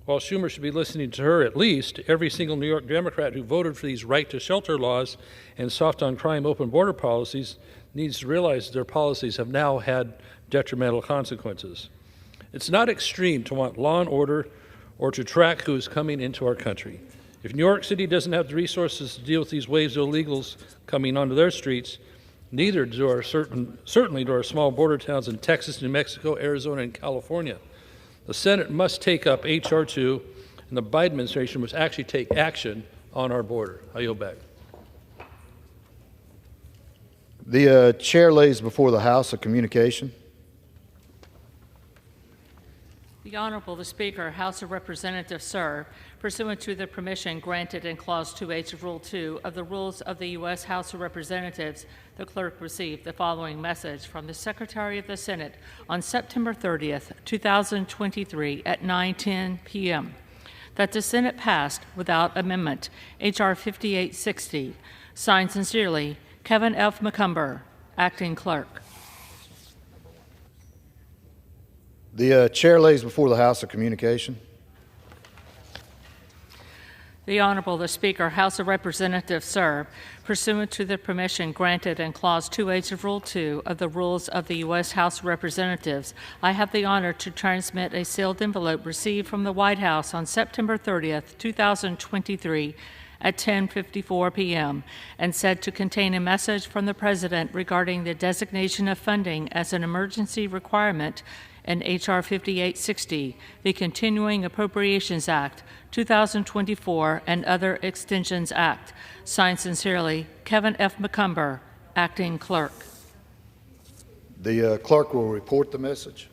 While Schumer should be listening to her at least, every single New York Democrat who voted for these right-to-shelter laws and soft-on-crime open border policies needs to realize that their policies have now had detrimental consequences. It's not extreme to want law and order or to track who is coming into our country. If New York City doesn't have the resources to deal with these waves of illegals coming onto their streets, neither do certainly do our small border towns in Texas, New Mexico, Arizona, and California. The Senate must take up H.R. 2, and the Biden administration must actually take action on our border. I yield back. The chair lays before the House a communication. The Honorable the Speaker, House of Representatives, sir, pursuant to the permission granted in Clause 2H of Rule 2 of the Rules of the U.S. House of Representatives, the clerk received the following message from the Secretary of the Senate on September 30th, 2023 at 9:10 p.m. that the Senate passed without amendment H.R. 5860. Signed sincerely, Kevin F. McCumber, Acting Clerk. The chair lays before the House a communication. The Honorable the Speaker, House of Representatives, sir, pursuant to the permission granted in Clause 2H of Rule 2 of the Rules of the U.S. House of Representatives, I have the honor to transmit a sealed envelope received from the White House on September 30th, 2023 at 10:54 p.m. and said to contain a message from the President regarding the designation of funding as an emergency requirement in H.R. 5860, the Continuing Appropriations Act, 2024, and other Extensions Act. Signed sincerely, Kevin F. McCumber, Acting Clerk. The clerk will report the message.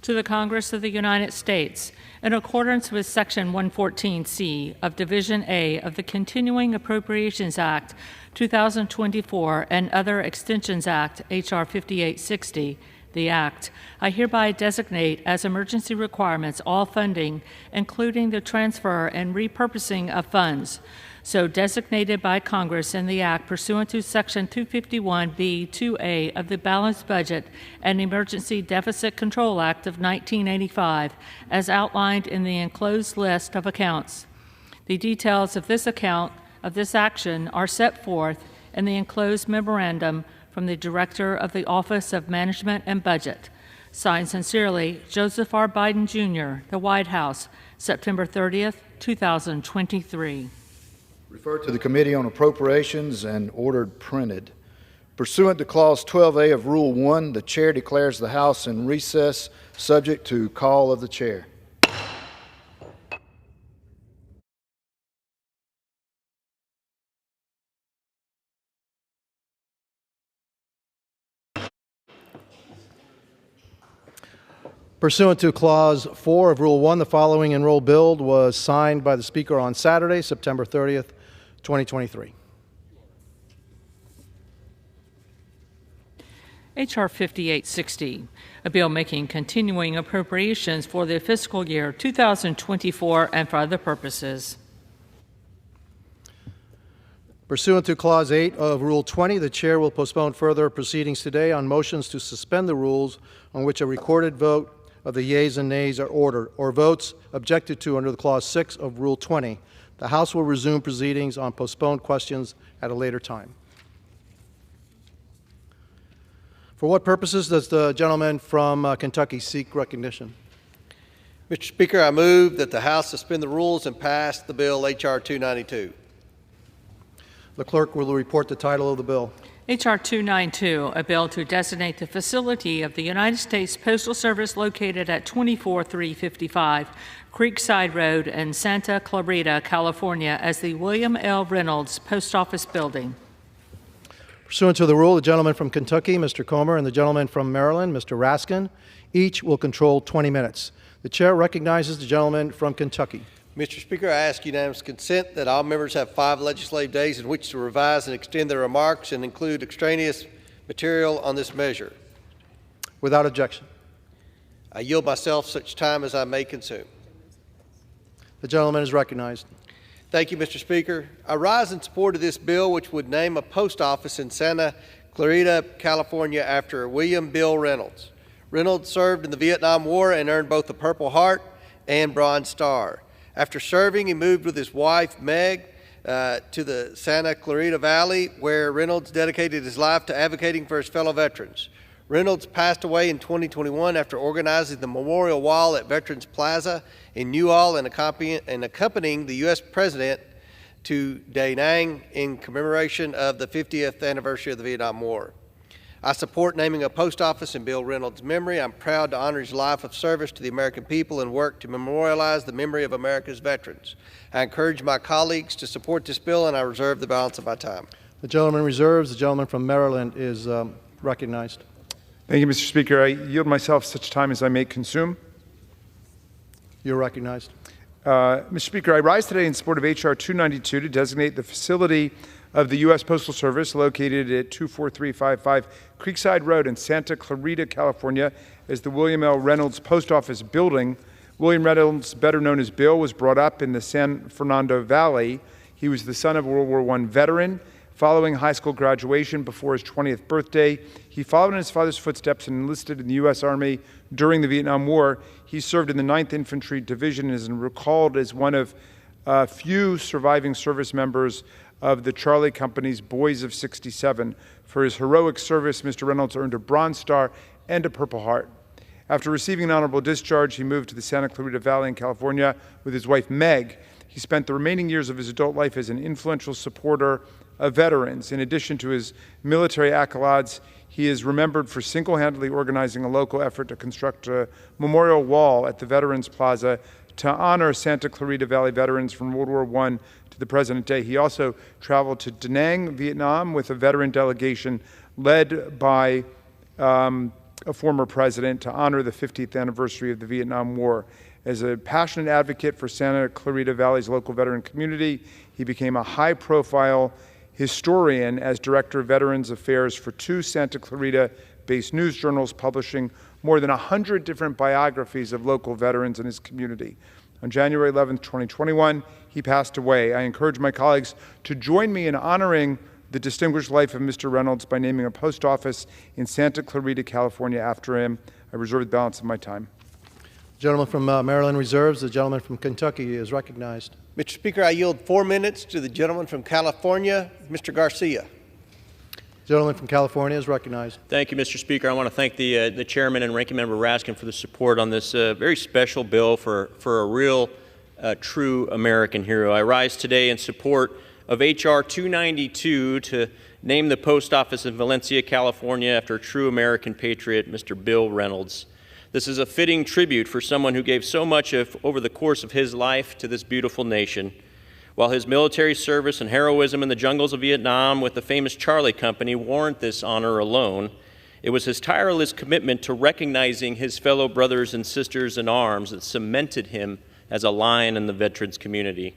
To the Congress of the United States, in accordance with Section 114C of Division A of the Continuing Appropriations Act, 2024, and other Extensions Act, H.R. 5860, the Act, I hereby designate as emergency requirements all funding, including the transfer and repurposing of funds, so designated by Congress in the Act pursuant to Section 251B2A of the Balanced Budget and Emergency Deficit Control Act of 1985, as outlined in the enclosed list of accounts. The details of this action are set forth in the enclosed memorandum from the Director of the Office of Management and Budget. Signed sincerely, Joseph R. Biden, Jr., the White House, September 30th, 2023. Referred to the Committee on Appropriations and ordered printed. Pursuant to Clause 12A of Rule 1, the Chair declares the House in recess, subject to call of the Chair. Pursuant to Clause 4 of Rule 1, the following enrolled bill was signed by the Speaker on Saturday, September 30th, 2023. H.R. 5860, a bill making continuing appropriations for the fiscal year 2024 and for other purposes. Pursuant to Clause 8 of Rule 20, the Chair will postpone further proceedings today on motions to suspend the rules on which a recorded vote of the yeas and nays are ordered, or votes objected to under the Clause 6 of Rule 20. The House will resume proceedings on postponed questions at a later time. For what purposes does the gentleman from Kentucky seek recognition? Mr. Speaker, I move that the House suspend the rules and pass the bill H.R. 292. The clerk will report the title of the bill. H.R. 292, a bill to designate the facility of the United States Postal Service located at 24355 Creekside Road in Santa Clarita, California, as the William L. Reynolds Post Office Building. Pursuant to the rule, the gentleman from Kentucky, Mr. Comer, and the gentleman from Maryland, Mr. Raskin, each will control 20 minutes. The Chair recognizes the gentleman from Kentucky. Mr. Speaker, I ask unanimous consent that all members have 5 legislative days in which to revise and extend their remarks and include extraneous material on this measure. Without objection. I yield myself such time as I may consume. The gentleman is recognized. Thank you, Mr. Speaker. I rise in support of this bill, which would name a post office in Santa Clarita, California, after William Bill Reynolds. Reynolds served in the Vietnam War and earned both the Purple Heart and Bronze Star. After serving, he moved with his wife, Meg, to the Santa Clarita Valley, where Reynolds dedicated his life to advocating for his fellow veterans. Reynolds passed away in 2021 after organizing the memorial wall at Veterans Plaza in Newhall and accompanying the U.S. President to Da Nang in commemoration of the 50th anniversary of the Vietnam War. I support naming a post office in Bill Reynolds' memory. I'm proud to honor his life of service to the American people and work to memorialize the memory of America's veterans. I encourage my colleagues to support this bill, and I reserve the balance of my time. The gentleman reserves. The gentleman from Maryland is recognized. Thank you, Mr. Speaker. I yield myself such time as I may consume. You're recognized. Mr. Speaker, I rise today in support of H.R. 292 to designate the facility of the U.S. Postal Service located at 24355 Creekside Road in Santa Clarita, California, as the William L. Reynolds Post Office Building. William Reynolds, better known as Bill, was brought up in the San Fernando Valley. He was the son of a World War I veteran. Following high school graduation before his 20th birthday, he followed in his father's footsteps and enlisted in the U.S. Army during the Vietnam War. He served in the 9th Infantry Division and is recalled as one of few surviving service members of the Charlie Company's Boys of 67. For his heroic service, Mr. Reynolds earned a Bronze Star and a Purple Heart. After receiving an honorable discharge, he moved to the Santa Clarita Valley in California with his wife, Meg. He spent the remaining years of his adult life as an influential supporter of veterans. In addition to his military accolades, he is remembered for single-handedly organizing a local effort to construct a memorial wall at the Veterans Plaza to honor Santa Clarita Valley veterans from World War I to the present day. He also traveled to Da Nang, Vietnam, with a veteran delegation led by a former president to honor the 50th anniversary of the Vietnam War. As a passionate advocate for Santa Clarita Valley's local veteran community, he became a high-profile historian as Director of Veterans Affairs for 2 Santa Clarita-based news journals, publishing more than 100 different biographies of local veterans in his community. On January 11, 2021, he passed away. I encourage my colleagues to join me in honoring the distinguished life of Mr. Reynolds by naming a post office in Santa Clarita, California after him. I reserve the balance of my time. The gentleman from Maryland reserves. The gentleman from Kentucky is recognized. Mr. Speaker, I yield 4 minutes to the gentleman from California, Mr. Garcia. The gentleman from California is recognized. Thank you, Mr. Speaker. I want to thank the chairman and ranking member Raskin for the support on this very special bill for a real, true American hero. I rise today in support of H.R. 292 to name the post office in Valencia, California after a true American patriot, Mr. Bill Reynolds. This is a fitting tribute for someone who gave so much over the course of his life to this beautiful nation. While his military service and heroism in the jungles of Vietnam with the famous Charlie Company warrant this honor alone, it was his tireless commitment to recognizing his fellow brothers and sisters in arms that cemented him as a lion in the veterans community.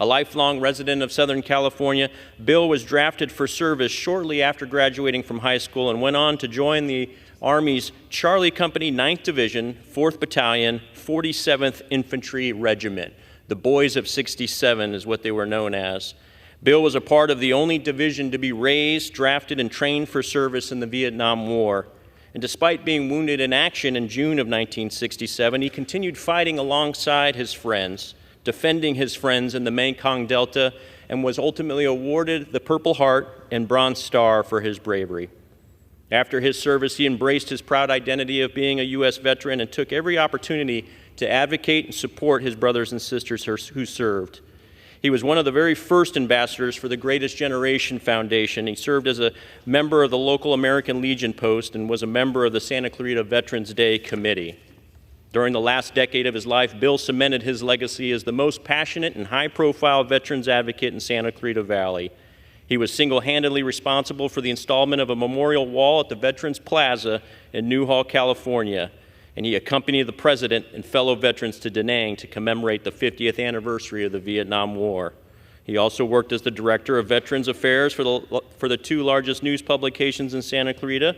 A lifelong resident of Southern California, Bill was drafted for service shortly after graduating from high school and went on to join the Army's Charlie Company 9th Division, 4th Battalion, 47th Infantry Regiment. The Boys of 67 is what they were known as. Bill was a part of the only division to be raised, drafted, and trained for service in the Vietnam War. And despite being wounded in action in June of 1967, he continued fighting alongside his friends, defending his friends in the Mekong Delta, and was ultimately awarded the Purple Heart and Bronze Star for his bravery. After his service, he embraced his proud identity of being a U.S. veteran and took every opportunity to advocate and support his brothers and sisters who served. He was one of the very first ambassadors for the Greatest Generation Foundation. He served as a member of the local American Legion post and was a member of the Santa Clarita Veterans Day Committee. During the last decade of his life, Bill cemented his legacy as the most passionate and high-profile veterans advocate in Santa Clarita Valley. He was single-handedly responsible for the installment of a memorial wall at the Veterans Plaza in Newhall, California, and he accompanied the President and fellow veterans to Da Nang to commemorate the 50th anniversary of the Vietnam War. He also worked as the Director of Veterans Affairs for the two largest news publications in Santa Clarita,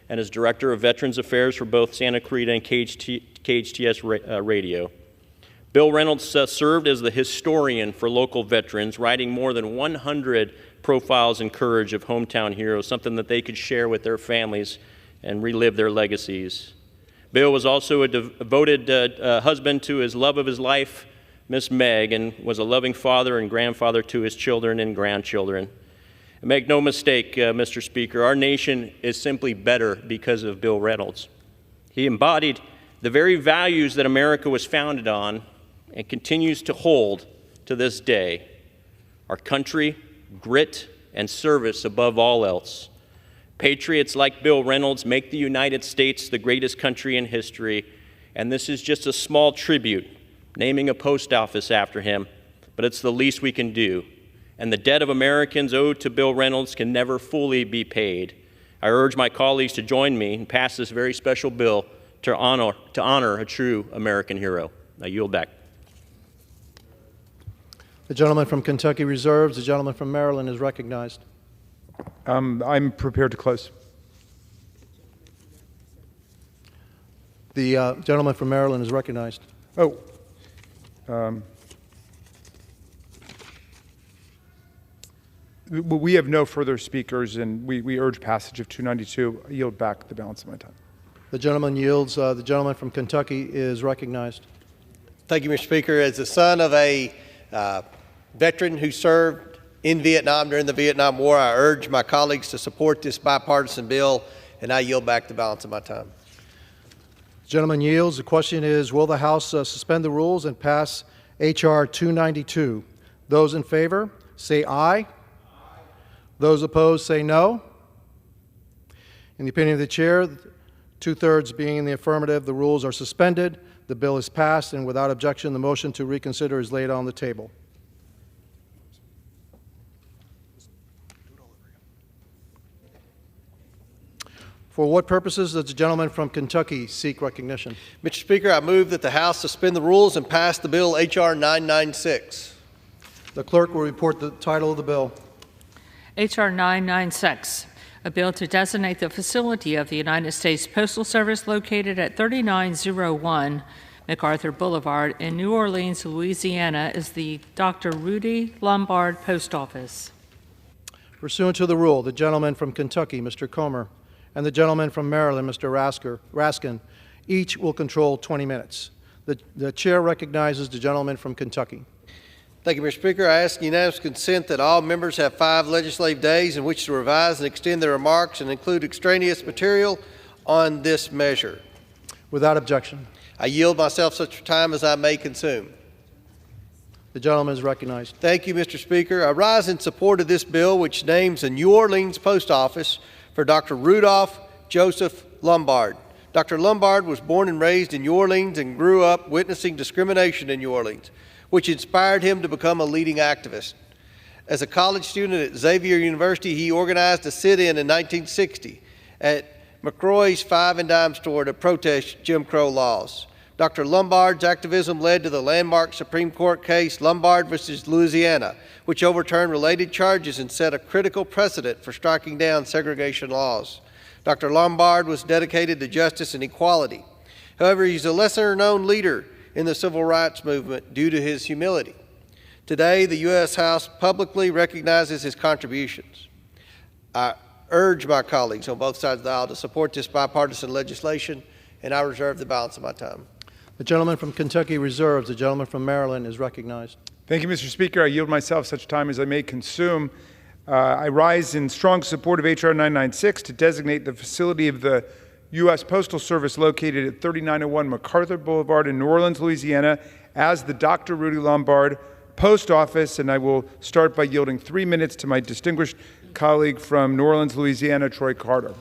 and as Director of Veterans Affairs for both Santa Clarita and KHTS Radio. Bill Reynolds served as the historian for local veterans, writing more than 100 profiles and courage of hometown heroes, something that they could share with their families and relive their legacies. Bill was also a devoted husband to his love of his life, Miss Meg, and was a loving father and grandfather to his children and grandchildren. And make no mistake, Mr. Speaker, our nation is simply better because of Bill Reynolds. He embodied the very values that America was founded on and continues to hold to this day: our country, grit, and service above all else. Patriots like Bill Reynolds make the United States the greatest country in history, and this is just a small tribute, naming a post office after him, but it's the least we can do. And the debt of Americans owed to Bill Reynolds can never fully be paid. I urge my colleagues to join me and pass this very special bill to honor a true American hero. I yield back. The gentleman from Kentucky reserves. The gentleman from Maryland is recognized. I'm prepared to close. The gentleman from Maryland is recognized. We have no further speakers, and we urge passage of 292. I yield back the balance of my time. The gentleman yields. The gentleman from Kentucky is recognized. Thank you, Mr. Speaker. As the son of a veteran who served in Vietnam during the Vietnam War, I urge my colleagues to support this bipartisan bill, and I yield back the balance of my time. The gentleman yields. The question is, will the House suspend the rules and pass H.R. 292? Those in favor, say aye. Those opposed, say no. In the opinion of the chair, two-thirds being in the affirmative, the rules are suspended. The bill is passed, and without objection, the motion to reconsider is laid on the table. For what purposes does the gentleman from Kentucky seek recognition? Mr. Speaker, I move that the House suspend the rules and pass the bill H.R. 996. The clerk will report the title of the bill. H.R. 996, a bill to designate the facility of the United States Postal Service located at 3901 MacArthur Boulevard in New Orleans, Louisiana, as the Dr. Rudy Lombard Post Office. Pursuant to the rule, the gentleman from Kentucky, Mr. Comer, and the gentleman from Maryland, Mr. Raskin, each will control 20 minutes. The chair recognizes the gentleman from Kentucky. Thank you, Mr. Speaker. I ask unanimous consent that all members have 5 legislative days in which to revise and extend their remarks and include extraneous material on this measure. Without objection. I yield myself such time as I may consume. The gentleman is recognized. Thank you, Mr. Speaker. I rise in support of this bill, which names a New Orleans post office for Dr. Rudolph Joseph Lombard. Dr. Lombard was born and raised in New Orleans and grew up witnessing discrimination in New Orleans, which inspired him to become a leading activist. As a college student at Xavier University, he organized a sit-in 1960 at McCrory's Five and Dime store to protest Jim Crow laws. Dr. Lombard's activism led to the landmark Supreme Court case Lombard versus Louisiana, which overturned related charges and set a critical precedent for striking down segregation laws. Dr. Lombard was dedicated to justice and equality. However, he's a lesser-known leader in the civil rights movement due to his humility. Today, the U.S. House publicly recognizes his contributions. I urge my colleagues on both sides of the aisle to support this bipartisan legislation, and I reserve the balance of my time. The gentleman from Kentucky reserves. The gentleman from Maryland is recognized. Thank you, Mr. Speaker. I yield myself such time as I may consume. I rise in strong support of H.R. 996 to designate the facility of the U.S. Postal Service located at 3901 MacArthur Boulevard in New Orleans, Louisiana, as the Dr. Rudy Lombard Post Office, and I will start by yielding 3 minutes to my distinguished colleague from New Orleans, Louisiana, Troy Carter.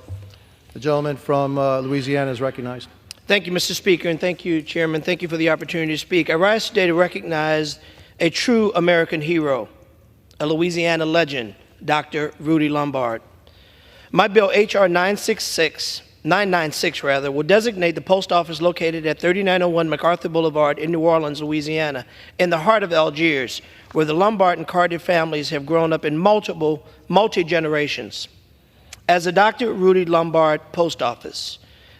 The gentleman from Louisiana is recognized. Thank you, Mr. Speaker, and thank you, Chairman. Thank you for the opportunity to speak. I rise today to recognize a true American hero, a Louisiana legend, Dr. Rudy Lombard. My bill, H.R. 996, will designate the post office located at 3901 MacArthur Boulevard in New Orleans, Louisiana, in the heart of Algiers, where the Lombard and Carter families have grown up in multi-generations. As the Dr. Rudy Lombard Post Office,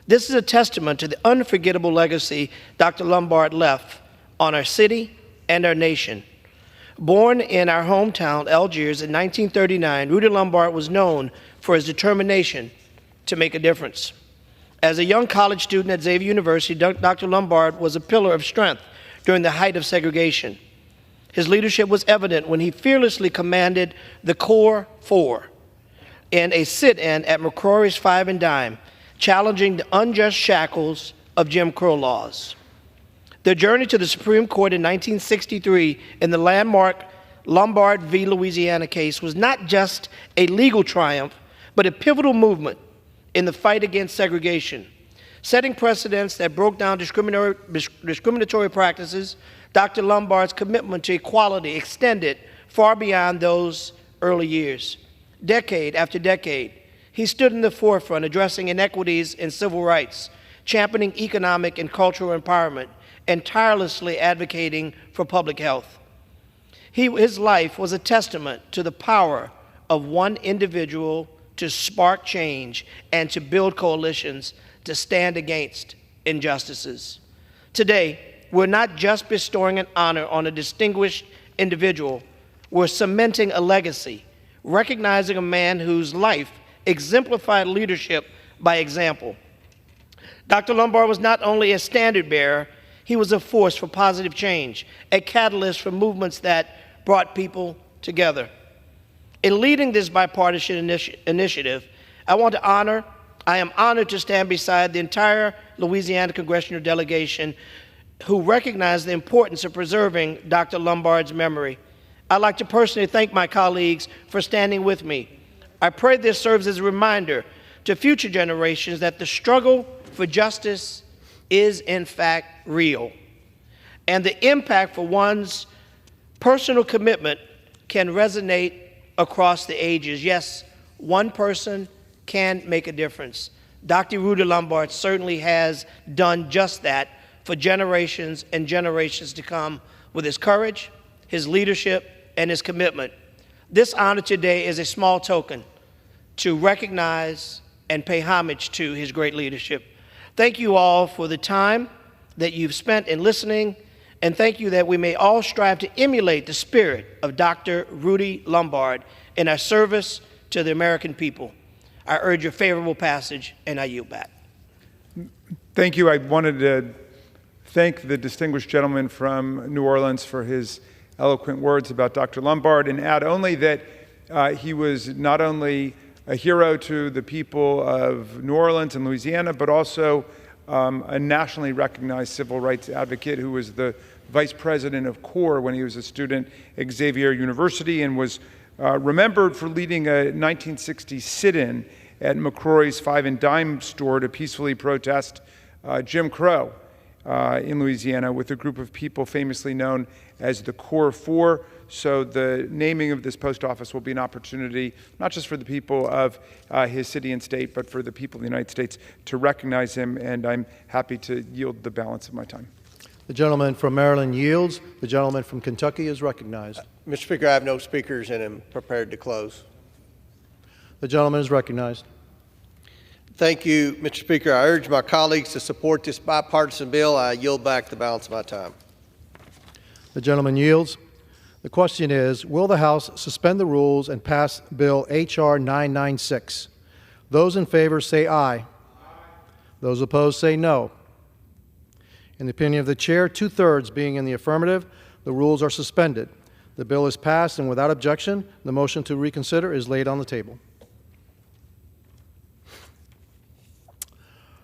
this is a testament to the unforgettable legacy Dr. Lombard left on our city and our nation. Born in our hometown, Algiers, in 1939, Rudy Lombard was known for his determination to make a difference. As a young college student at Xavier University, Dr. Lombard was a pillar of strength during the height of segregation. His leadership was evident when he fearlessly commanded the Core Four in a sit-in at McCrory's Five and Dime, challenging the unjust shackles of Jim Crow laws. Their journey to the Supreme Court in 1963 in the landmark Lombard v. Louisiana case was not just a legal triumph, but a pivotal movement in the fight against segregation. Setting precedents that broke down discriminatory practices, Dr. Lombard's commitment to equality extended far beyond those early years. Decade after decade, he stood in the forefront addressing inequities in civil rights, championing economic and cultural empowerment, and tirelessly advocating for public health. His life was a testament to the power of one individual to spark change and to build coalitions to stand against injustices. Today, we're not just bestowing an honor on a distinguished individual, we're cementing a legacy, recognizing a man whose life exemplified leadership by example. Dr. Lombard was not only a standard bearer, he was a force for positive change, a catalyst for movements that brought people together. In leading this bipartisan initiative, I am honored to stand beside the entire Louisiana congressional delegation who recognize the importance of preserving Dr. Lombard's memory. I'd like to personally thank my colleagues for standing with me. I pray this serves as a reminder to future generations that the struggle for justice is in fact real, and the impact for one's personal commitment can resonate across the ages. Yes, one person can make a difference. Dr. Rudy Lombard certainly has done just that for generations and generations to come with his courage, his leadership, and his commitment. This honor today is a small token to recognize and pay homage to his great leadership. Thank you all for the time that you've spent in listening, and thank you that we may all strive to emulate the spirit of Dr. Rudy Lombard in our service to the American people. I urge your favorable passage, and I yield back. Thank you. I wanted to thank the distinguished gentleman from New Orleans for his eloquent words about Dr. Lombard, and add only that he was not only a hero to the people of New Orleans and Louisiana, but also a nationally recognized civil rights advocate who was the vice president of CORE when he was a student at Xavier University, and was remembered for leading a 1960 sit-in at McCrory's Five and Dime store to peacefully protest Jim Crow in Louisiana with a group of people famously known as the Core Four. So the naming of this post office will be an opportunity, not just for the people of his city and state, but for the people of the United States to recognize him, and I'm happy to yield the balance of my time. The gentleman from Maryland yields. The gentleman from Kentucky is recognized. Mr. Speaker, I have no speakers and am prepared to close. The gentleman is recognized. Thank you, Mr. Speaker. I urge my colleagues to support this bipartisan bill. I yield back the balance of my time. The gentleman yields. The question is, will the House suspend the rules and pass Bill H.R. 996? Those in favor say aye. Those opposed say no. In the opinion of the chair, 2/3 being in the affirmative, the rules are suspended. The bill is passed, and without objection, the motion to reconsider is laid on the table.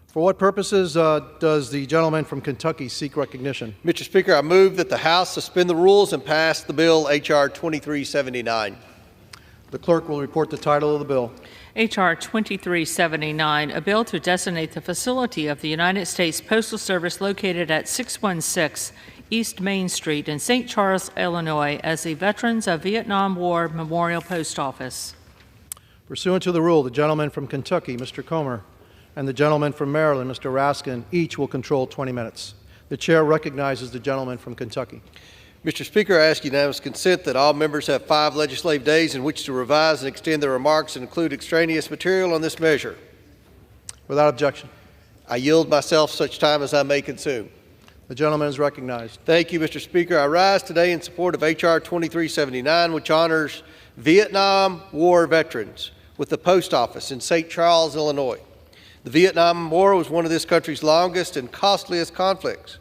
For what purposes does the gentleman from Kentucky seek recognition? Mr. Speaker, I move that the House suspend the rules and pass the bill H.R. 2379. The clerk will report the title of the bill. H.R. 2379, a bill to designate the facility of the United States Postal Service located at 616 East Main Street in St. Charles, Illinois, as the Veterans of Vietnam War Memorial Post Office. Pursuant to the rule, the gentleman from Kentucky, Mr. Comer, and the gentleman from Maryland, Mr. Raskin, each will control 20 minutes. The chair recognizes the gentleman from Kentucky. Mr. Speaker, I ask unanimous consent that all members have 5 legislative days in which to revise and extend their remarks and include extraneous material on this measure. Without objection. I yield myself such time as I may consume. The gentleman is recognized. Thank you, Mr. Speaker. I rise today in support of H.R. 2379, which honors Vietnam War veterans with the post office in St. Charles, Illinois. The Vietnam War was one of this country's longest and costliest conflicts.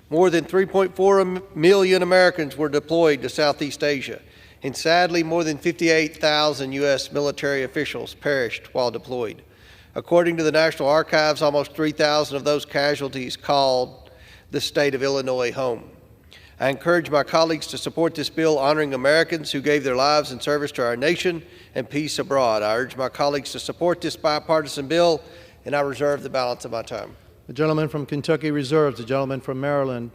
More than 3.4 million Americans were deployed to Southeast Asia, and sadly, more than 58,000 U.S. military officials perished while deployed. According to the National Archives, almost 3,000 of those casualties called the state of Illinois home. I encourage my colleagues to support this bill honoring Americans who gave their lives in service to our nation and peace abroad. I urge my colleagues to support this bipartisan bill, and I reserve the balance of my time. The gentleman from Kentucky reserves. The gentleman from Maryland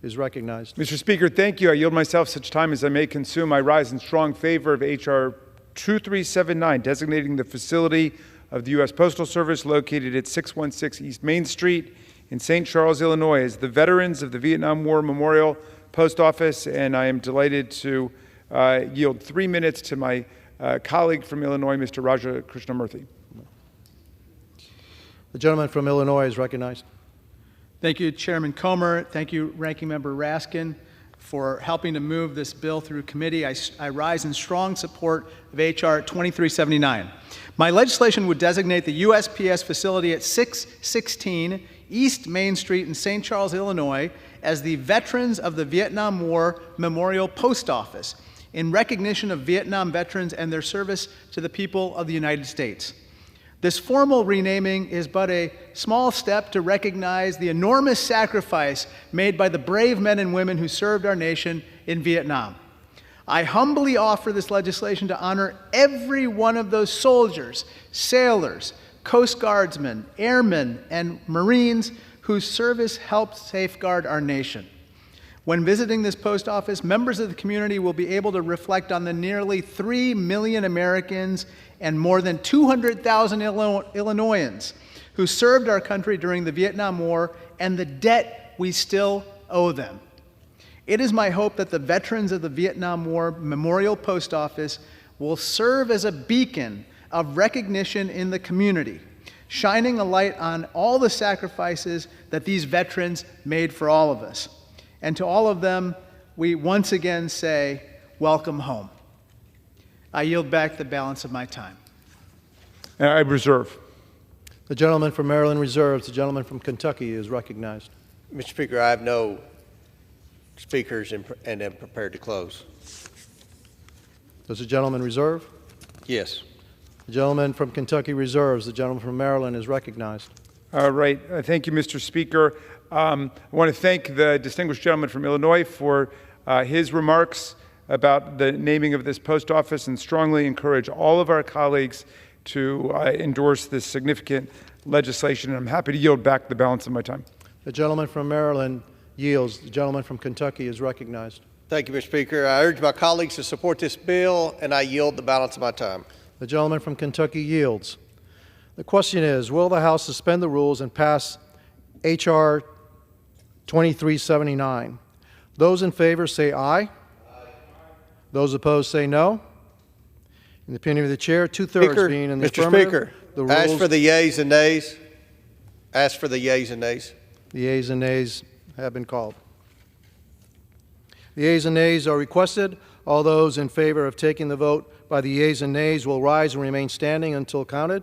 is recognized. Mr. Speaker, thank you. I yield myself such time as I may consume. I rise in strong favor of H.R. 2379, designating the facility of the U.S. Postal Service located at 616 East Main Street in St. Charles, Illinois, as the Veterans of the Vietnam War Memorial Post Office, and I am delighted to yield 3 minutes to my colleague from Illinois, Mr. Raja Krishnamurthy. The gentleman from Illinois is recognized. Thank you, Chairman Comer. Thank you, Ranking Member Raskin, for helping to move this bill through committee. I rise in strong support of H.R. 2379. My legislation would designate the USPS facility at 616 East Main Street in St. Charles, Illinois, as the Veterans of the Vietnam War Memorial Post Office in recognition of Vietnam veterans and their service to the people of the United States. This formal renaming is but a small step to recognize the enormous sacrifice made by the brave men and women who served our nation in Vietnam. I humbly offer this legislation to honor every one of those soldiers, sailors, Coast Guardsmen, airmen, and Marines whose service helped safeguard our nation. When visiting this post office, members of the community will be able to reflect on the nearly 3 million Americans and more than 200,000 Illinoisans who served our country during the Vietnam War and the debt we still owe them. It is my hope that the Veterans of the Vietnam War Memorial Post Office will serve as a beacon of recognition in the community, shining a light on all the sacrifices that these veterans made for all of us. And to all of them, we once again say, welcome home. I yield back the balance of my time. I reserve. The gentleman from Maryland reserves. The gentleman from Kentucky is recognized. Mr. Speaker, I have no speakers and am prepared to close. Does the gentleman reserve? Yes. The gentleman from Kentucky reserves. The gentleman from Maryland is recognized. All right. Thank you, Mr. Speaker. I want to thank the distinguished gentleman from Illinois for his remarks about the naming of this post office and strongly encourage all of our colleagues to endorse this significant legislation. And I'm happy to yield back the balance of my time. The gentleman from Maryland yields. The gentleman from Kentucky is recognized. Thank you, Mr. Speaker. I urge my colleagues to support this bill, and I yield the balance of my time. The gentleman from Kentucky yields. The question is, will the House suspend the rules and pass H.R. 2379? Those in favor say aye. Aye. Those opposed say no. In the opinion of the chair, two-thirds being in the Mr. affirmative. Speaker, The rules, ask for the yeas and nays. Ask for the yeas and nays. The yeas and nays have been called. The yeas and nays are requested. All those in favor of taking the vote by the yeas and nays will rise and remain standing until counted.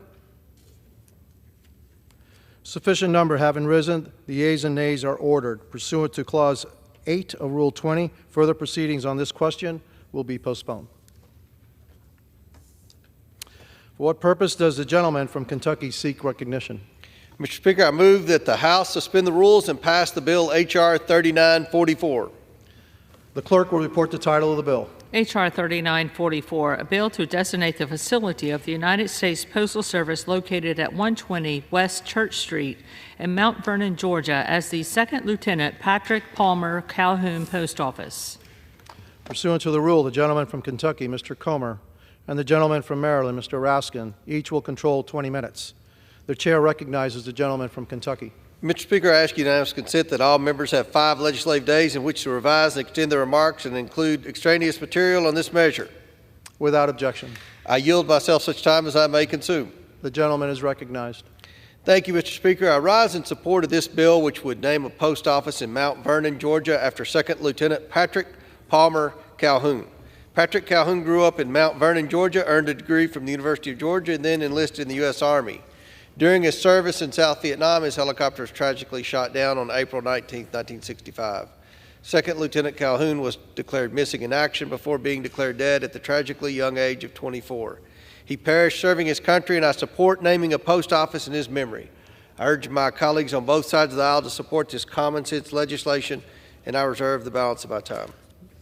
Sufficient number having risen, the yeas and nays are ordered. Pursuant to Clause 8 of Rule 20, further proceedings on this question will be postponed. For what purpose does the gentleman from Kentucky seek recognition? Mr. Speaker, I move that the House suspend the rules and pass the bill H.R. 3944. The clerk will report the title of the bill. H.R. 3944, a bill to designate the facility of the United States Postal Service located at 120 West Church Street in Mount Vernon, Georgia, as the Second Lieutenant Patrick Palmer Calhoun Post Office. Pursuant to the rule, the gentleman from Kentucky, Mr. Comer, and the gentleman from Maryland, Mr. Raskin, each will control 20 minutes. The chair recognizes the gentleman from Kentucky. Mr. Speaker, I ask unanimous consent that all members have 5 legislative days in which to revise and extend their remarks and include extraneous material on this measure. Without objection. I yield myself such time as I may consume. The gentleman is recognized. Thank you, Mr. Speaker. I rise in support of this bill, which would name a post office in Mount Vernon, Georgia, after Second Lieutenant Patrick Palmer Calhoun. Patrick Calhoun grew up in Mount Vernon, Georgia, earned a degree from the University of Georgia, and then enlisted in the U.S. Army. During his service in South Vietnam, his helicopter was tragically shot down on April 19, 1965. Second Lieutenant Calhoun was declared missing in action before being declared dead at the tragically young age of 24. He perished serving his country, and I support naming a post office in his memory. I urge my colleagues on both sides of the aisle to support this common sense legislation, and I reserve the balance of my time.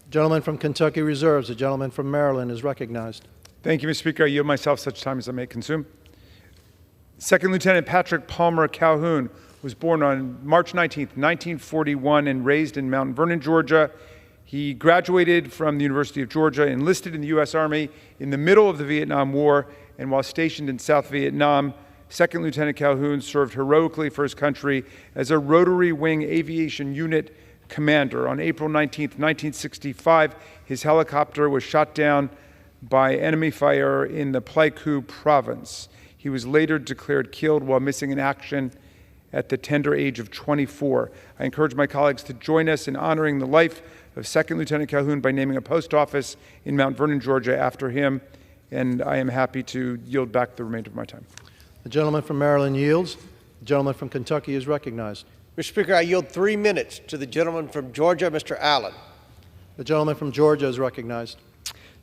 The gentleman from Kentucky reserves. The gentleman from Maryland is recognized. Thank you, Mr. Speaker. I yield myself such time as I may consume. Second Lieutenant Patrick Palmer Calhoun was born on March 19, 1941, and raised in Mount Vernon, Georgia. He graduated from the University of Georgia, enlisted in the U.S. Army in the middle of the Vietnam War, and while stationed in South Vietnam, Second Lieutenant Calhoun served heroically for his country as a Rotary Wing Aviation Unit commander. On April 19, 1965, his helicopter was shot down by enemy fire in the Pleiku province. He was later declared killed while missing in action at the tender age of 24. I encourage my colleagues to join us in honoring the life of Second Lieutenant Calhoun by naming a post office in Mount Vernon, Georgia after him, and I am happy to yield back the remainder of my time. The gentleman from Maryland yields. The gentleman from Kentucky is recognized. Mr. Speaker, I yield 3 minutes to the gentleman from Georgia, Mr. Allen. The gentleman from Georgia is recognized.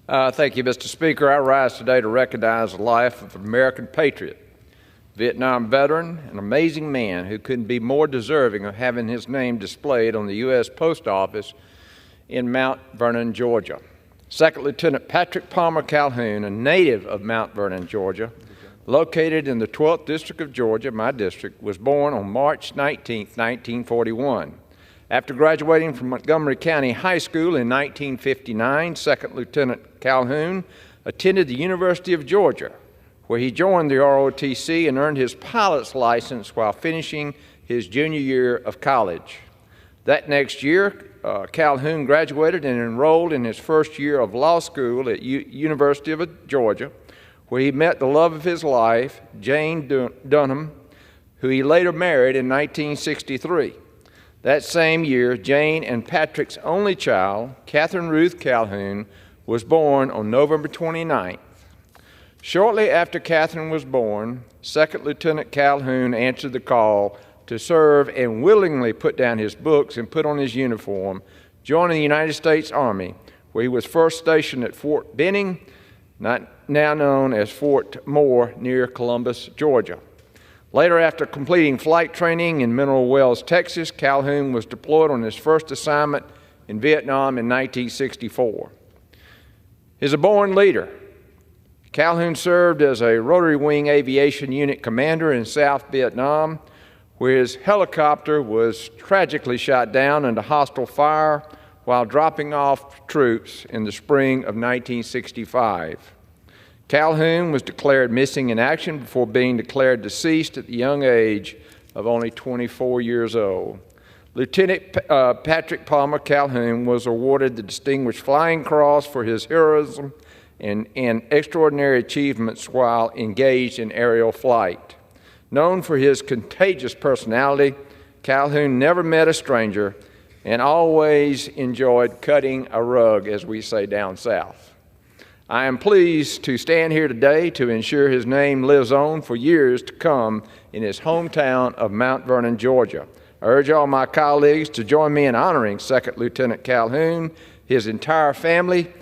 Thank you, Mr. Speaker. I rise today to recognize the life of an American patriot, Vietnam veteran, an amazing man who couldn't be more deserving of having his name displayed on the U.S. Post Office in Mount Vernon, Georgia. Second Lieutenant Patrick Palmer Calhoun, a native of Mount Vernon, Georgia, located in the 12th District of Georgia, my district, was born on March 19, 1941. After graduating from Montgomery County High School in 1959, Second Lieutenant Calhoun attended the University of Georgia, where he joined the ROTC and earned his pilot's license while finishing his junior year of college. That next year, Calhoun graduated and enrolled in his first year of law school at University of Georgia, where he met the love of his life, Jane Dunham, who he later married in 1963. That same year, Jane and Patrick's only child, Catherine Ruth Calhoun, was born on November 29th. Shortly after Catherine was born, Second Lieutenant Calhoun answered the call to serve and willingly put down his books and put on his uniform, joining the United States Army, where he was first stationed at Fort Benning, now known as Fort Moore, near Columbus, Georgia. Later, after completing flight training in Mineral Wells, Texas, Calhoun was deployed on his first assignment in Vietnam in 1964. As a born leader, Calhoun served as a Rotary Wing Aviation Unit commander in South Vietnam, where his helicopter was tragically shot down under hostile fire while dropping off troops in the spring of 1965. Calhoun was declared missing in action before being declared deceased at the young age of only 24 years old. Lieutenant Patrick Palmer Calhoun was awarded the Distinguished Flying Cross for his heroism and extraordinary achievements while engaged in aerial flight. Known for his contagious personality, Calhoun never met a stranger and always enjoyed cutting a rug, as we say down south. I am pleased to stand here today to ensure his name lives on for years to come in his hometown of Mount Vernon, Georgia. I urge all my colleagues to join me in honoring Second Lieutenant Calhoun, his entire family,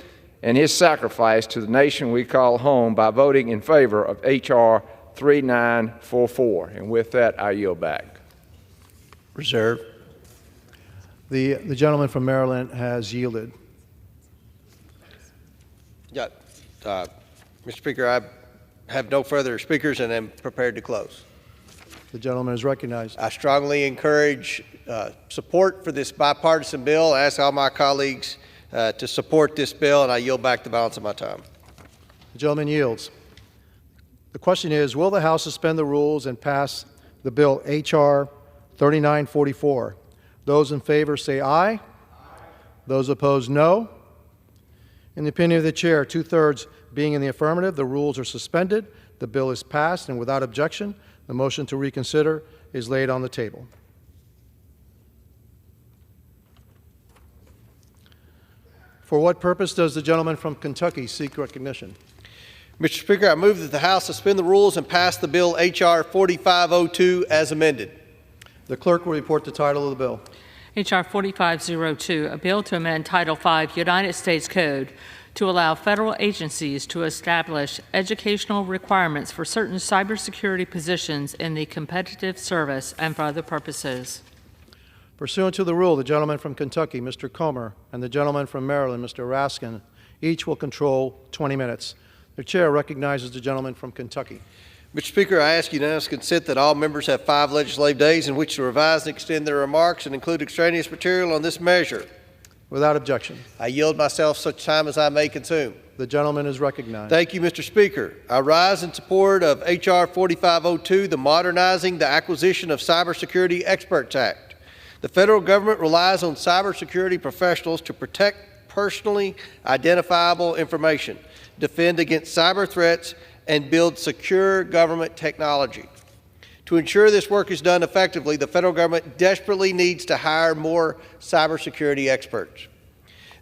and his sacrifice to the nation we call home by voting in favor of H.R. 3944. And with that, I yield back. Reserve. The gentleman from Maryland has yielded. Yeah, Mr. Speaker, I have no further speakers and am prepared to close. The gentleman is recognized. I strongly encourage support for this bipartisan bill. I ask all my colleagues to support this bill, and I yield back the balance of my time. The gentleman yields. The question is, will the House suspend the rules and pass the bill H.R. 3944? Those in favor say aye. Aye. Those opposed, no. In the opinion of the chair, 2/3 being in the affirmative, the rules are suspended, the bill is passed, and without objection, the motion to reconsider is laid on the table. For what purpose does the gentleman from Kentucky seek recognition? Mr. Speaker, I move that the House suspend the rules and pass the bill H.R. 4502 as amended. The clerk will report the title of the bill. H.R. 4502, a bill to amend Title V United States Code to allow federal agencies to establish educational requirements for certain cybersecurity positions in the competitive service and for other purposes. Pursuant to the rule, the gentleman from Kentucky, Mr. Comer, and the gentleman from Maryland, Mr. Raskin, each will control 20 minutes. The chair recognizes the gentleman from Kentucky. Mr. Speaker, I ask unanimous consent that all members have 5 legislative days in which to revise and extend their remarks and include extraneous material on this measure. Without objection. I yield myself such time as I may consume. The gentleman is recognized. Thank you, Mr. Speaker. I rise in support of H.R. 4502, the Modernizing the Acquisition of Cybersecurity Experts Act. The federal government relies on cybersecurity professionals to protect personally identifiable information, defend against cyber threats, and build secure government technology. To ensure this work is done effectively, the federal government desperately needs to hire more cybersecurity experts.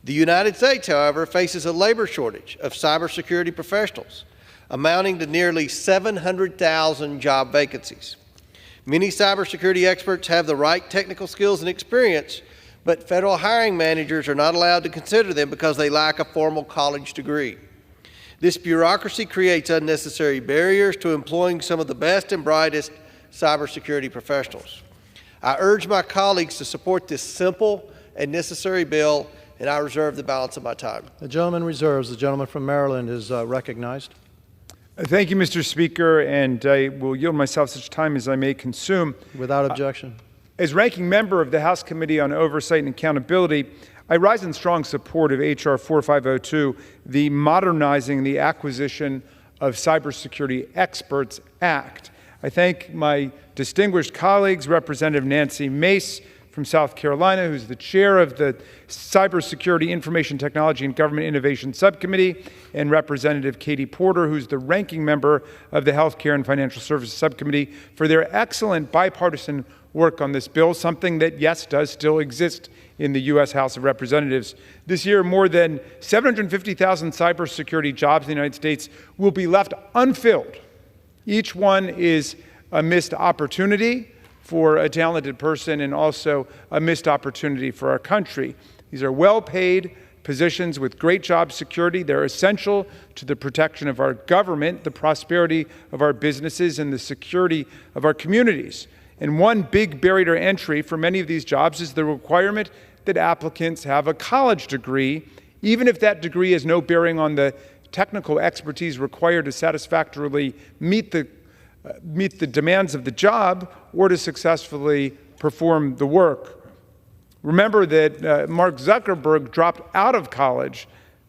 The United States, however, faces a labor shortage of cybersecurity professionals, amounting to nearly 700,000 job vacancies. Many cybersecurity experts have the right technical skills and experience, but federal hiring managers are not allowed to consider them because they lack a formal college degree. This bureaucracy creates unnecessary barriers to employing some of the best and brightest cybersecurity professionals. I urge my colleagues to support this simple and necessary bill, and I reserve the balance of my time. The gentleman reserves. The gentleman from Maryland is recognized. Thank you, Mr. Speaker, and I will yield myself such time as I may consume. Without objection. As ranking member of the House Committee on Oversight and Accountability, I rise in strong support of H.R. 4502, the Modernizing the Acquisition of Cybersecurity Experts Act. I thank my distinguished colleagues, Representative Nancy Mace from South Carolina, who's the chair of the Cybersecurity, Information Technology, and Government Innovation Subcommittee, and Representative Katie Porter, who's the ranking member of the Healthcare and Financial Services Subcommittee, for their excellent bipartisan work on this bill, something that, yes, does still exist in the U.S. House of Representatives. This year, more than 750,000 cybersecurity jobs in the United States will be left unfilled. Each one is a missed opportunity for a talented person and also a missed opportunity for our country. These are well-paid, positions with great job security. They're essential to the protection of our government, the prosperity of our businesses, and the security of our communities. And one big barrier to entry for many of these jobs is the requirement that applicants have a college degree, even if that degree has no bearing on the technical expertise required to satisfactorily meet the demands of the job or to successfully perform the work. Remember that Mark Zuckerberg dropped out of college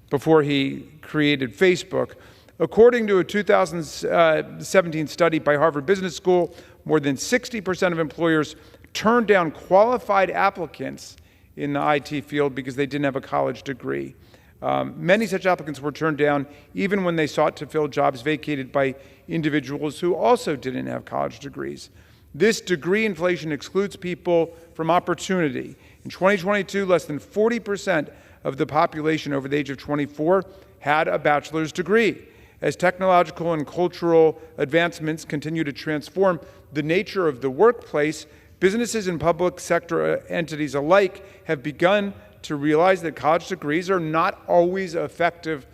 before he created Facebook. According to a 2017 study by Harvard Business School, more than 60% of employers turned down qualified applicants in the IT field because they didn't have a college degree. Many such applicants were turned down even when they sought to fill jobs vacated by individuals who also didn't have college degrees. This degree inflation excludes people from opportunity. In 2022, less than 40% of the population over the age of 24 had a bachelor's degree. As technological and cultural advancements continue to transform the nature of the workplace, businesses and public sector entities alike have begun to realize that college degrees are not always effective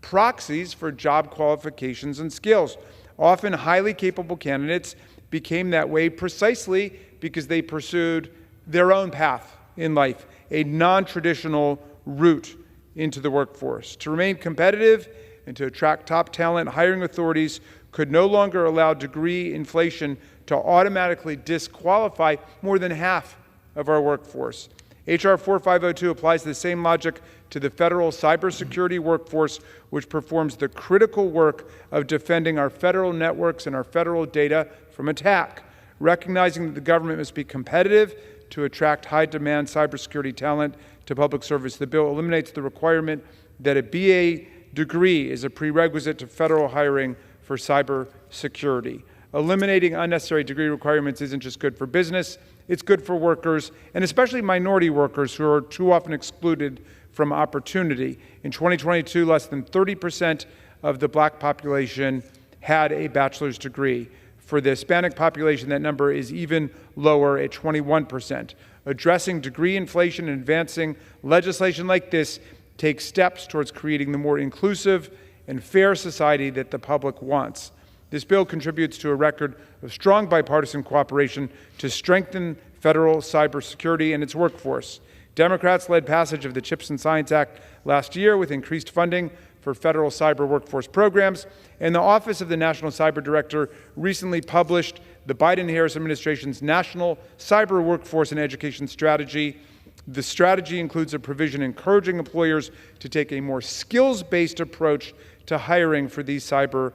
proxies for job qualifications and skills. Often highly capable candidates became that way precisely because they pursued their own path in life, a non-traditional route into the workforce. To remain competitive and to attract top talent, hiring authorities could no longer allow degree inflation to automatically disqualify more than half of our workforce. H.R. 4502 applies the same logic to the federal cybersecurity workforce, which performs the critical work of defending our federal networks and our federal data from attack. Recognizing that the government must be competitive to attract high-demand cybersecurity talent to public service, the bill eliminates the requirement that a BA degree is a prerequisite to federal hiring for cybersecurity. Eliminating unnecessary degree requirements isn't just good for business, it's good for workers, and especially minority workers who are too often excluded from opportunity. In 2022, less than 30% of the black population had a bachelor's degree. For the Hispanic population, that number is even lower at 21%. Addressing degree inflation and advancing legislation like this takes steps towards creating the more inclusive and fair society that the public wants. This bill contributes to a record of strong bipartisan cooperation to strengthen federal cybersecurity and its workforce. Democrats led passage of the CHIPS and Science Act last year with increased funding for federal cyber workforce programs, and the Office of the National Cyber Director recently published the Biden-Harris administration's National Cyber Workforce and Education Strategy. The strategy includes a provision encouraging employers to take a more skills-based approach to hiring for these cyber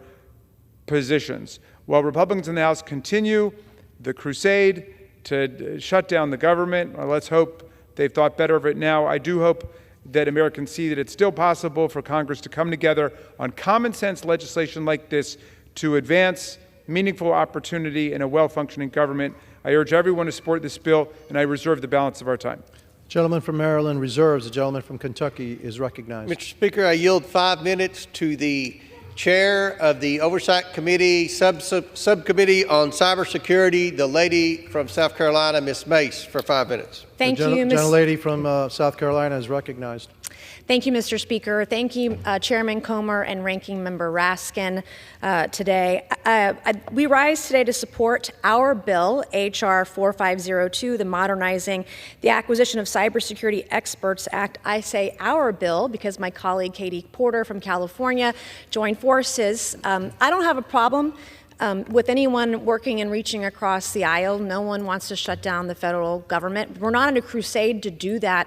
positions. While Republicans in the House continue the crusade to shut down the government, let's hope they've thought better of it now. I do hope that Americans see that it's still possible for Congress to come together on common sense legislation like this to advance meaningful opportunity in a well-functioning government. I urge everyone to support this bill, and I reserve the balance of our time. The gentleman from Maryland reserves. The gentleman from Kentucky is recognized. Mr. Speaker, I yield 5 minutes to the Chair of the Oversight Committee, Subcommittee on Cybersecurity, the lady from South Carolina, Ms. Mace, for 5 minutes. Thank you, Ms. Gentlelady from South Carolina is recognized. Thank you, Mr. Speaker. Thank you, Chairman Comer and Ranking Member Raskin today. We rise today to support our bill, H.R. 4502, the Modernizing the Acquisition of Cybersecurity Experts Act. I say our bill because my colleague Katie Porter from California joined forces. I don't have a problem with anyone working and reaching across the aisle. No one wants to shut down the federal government. We're not in a crusade to do that.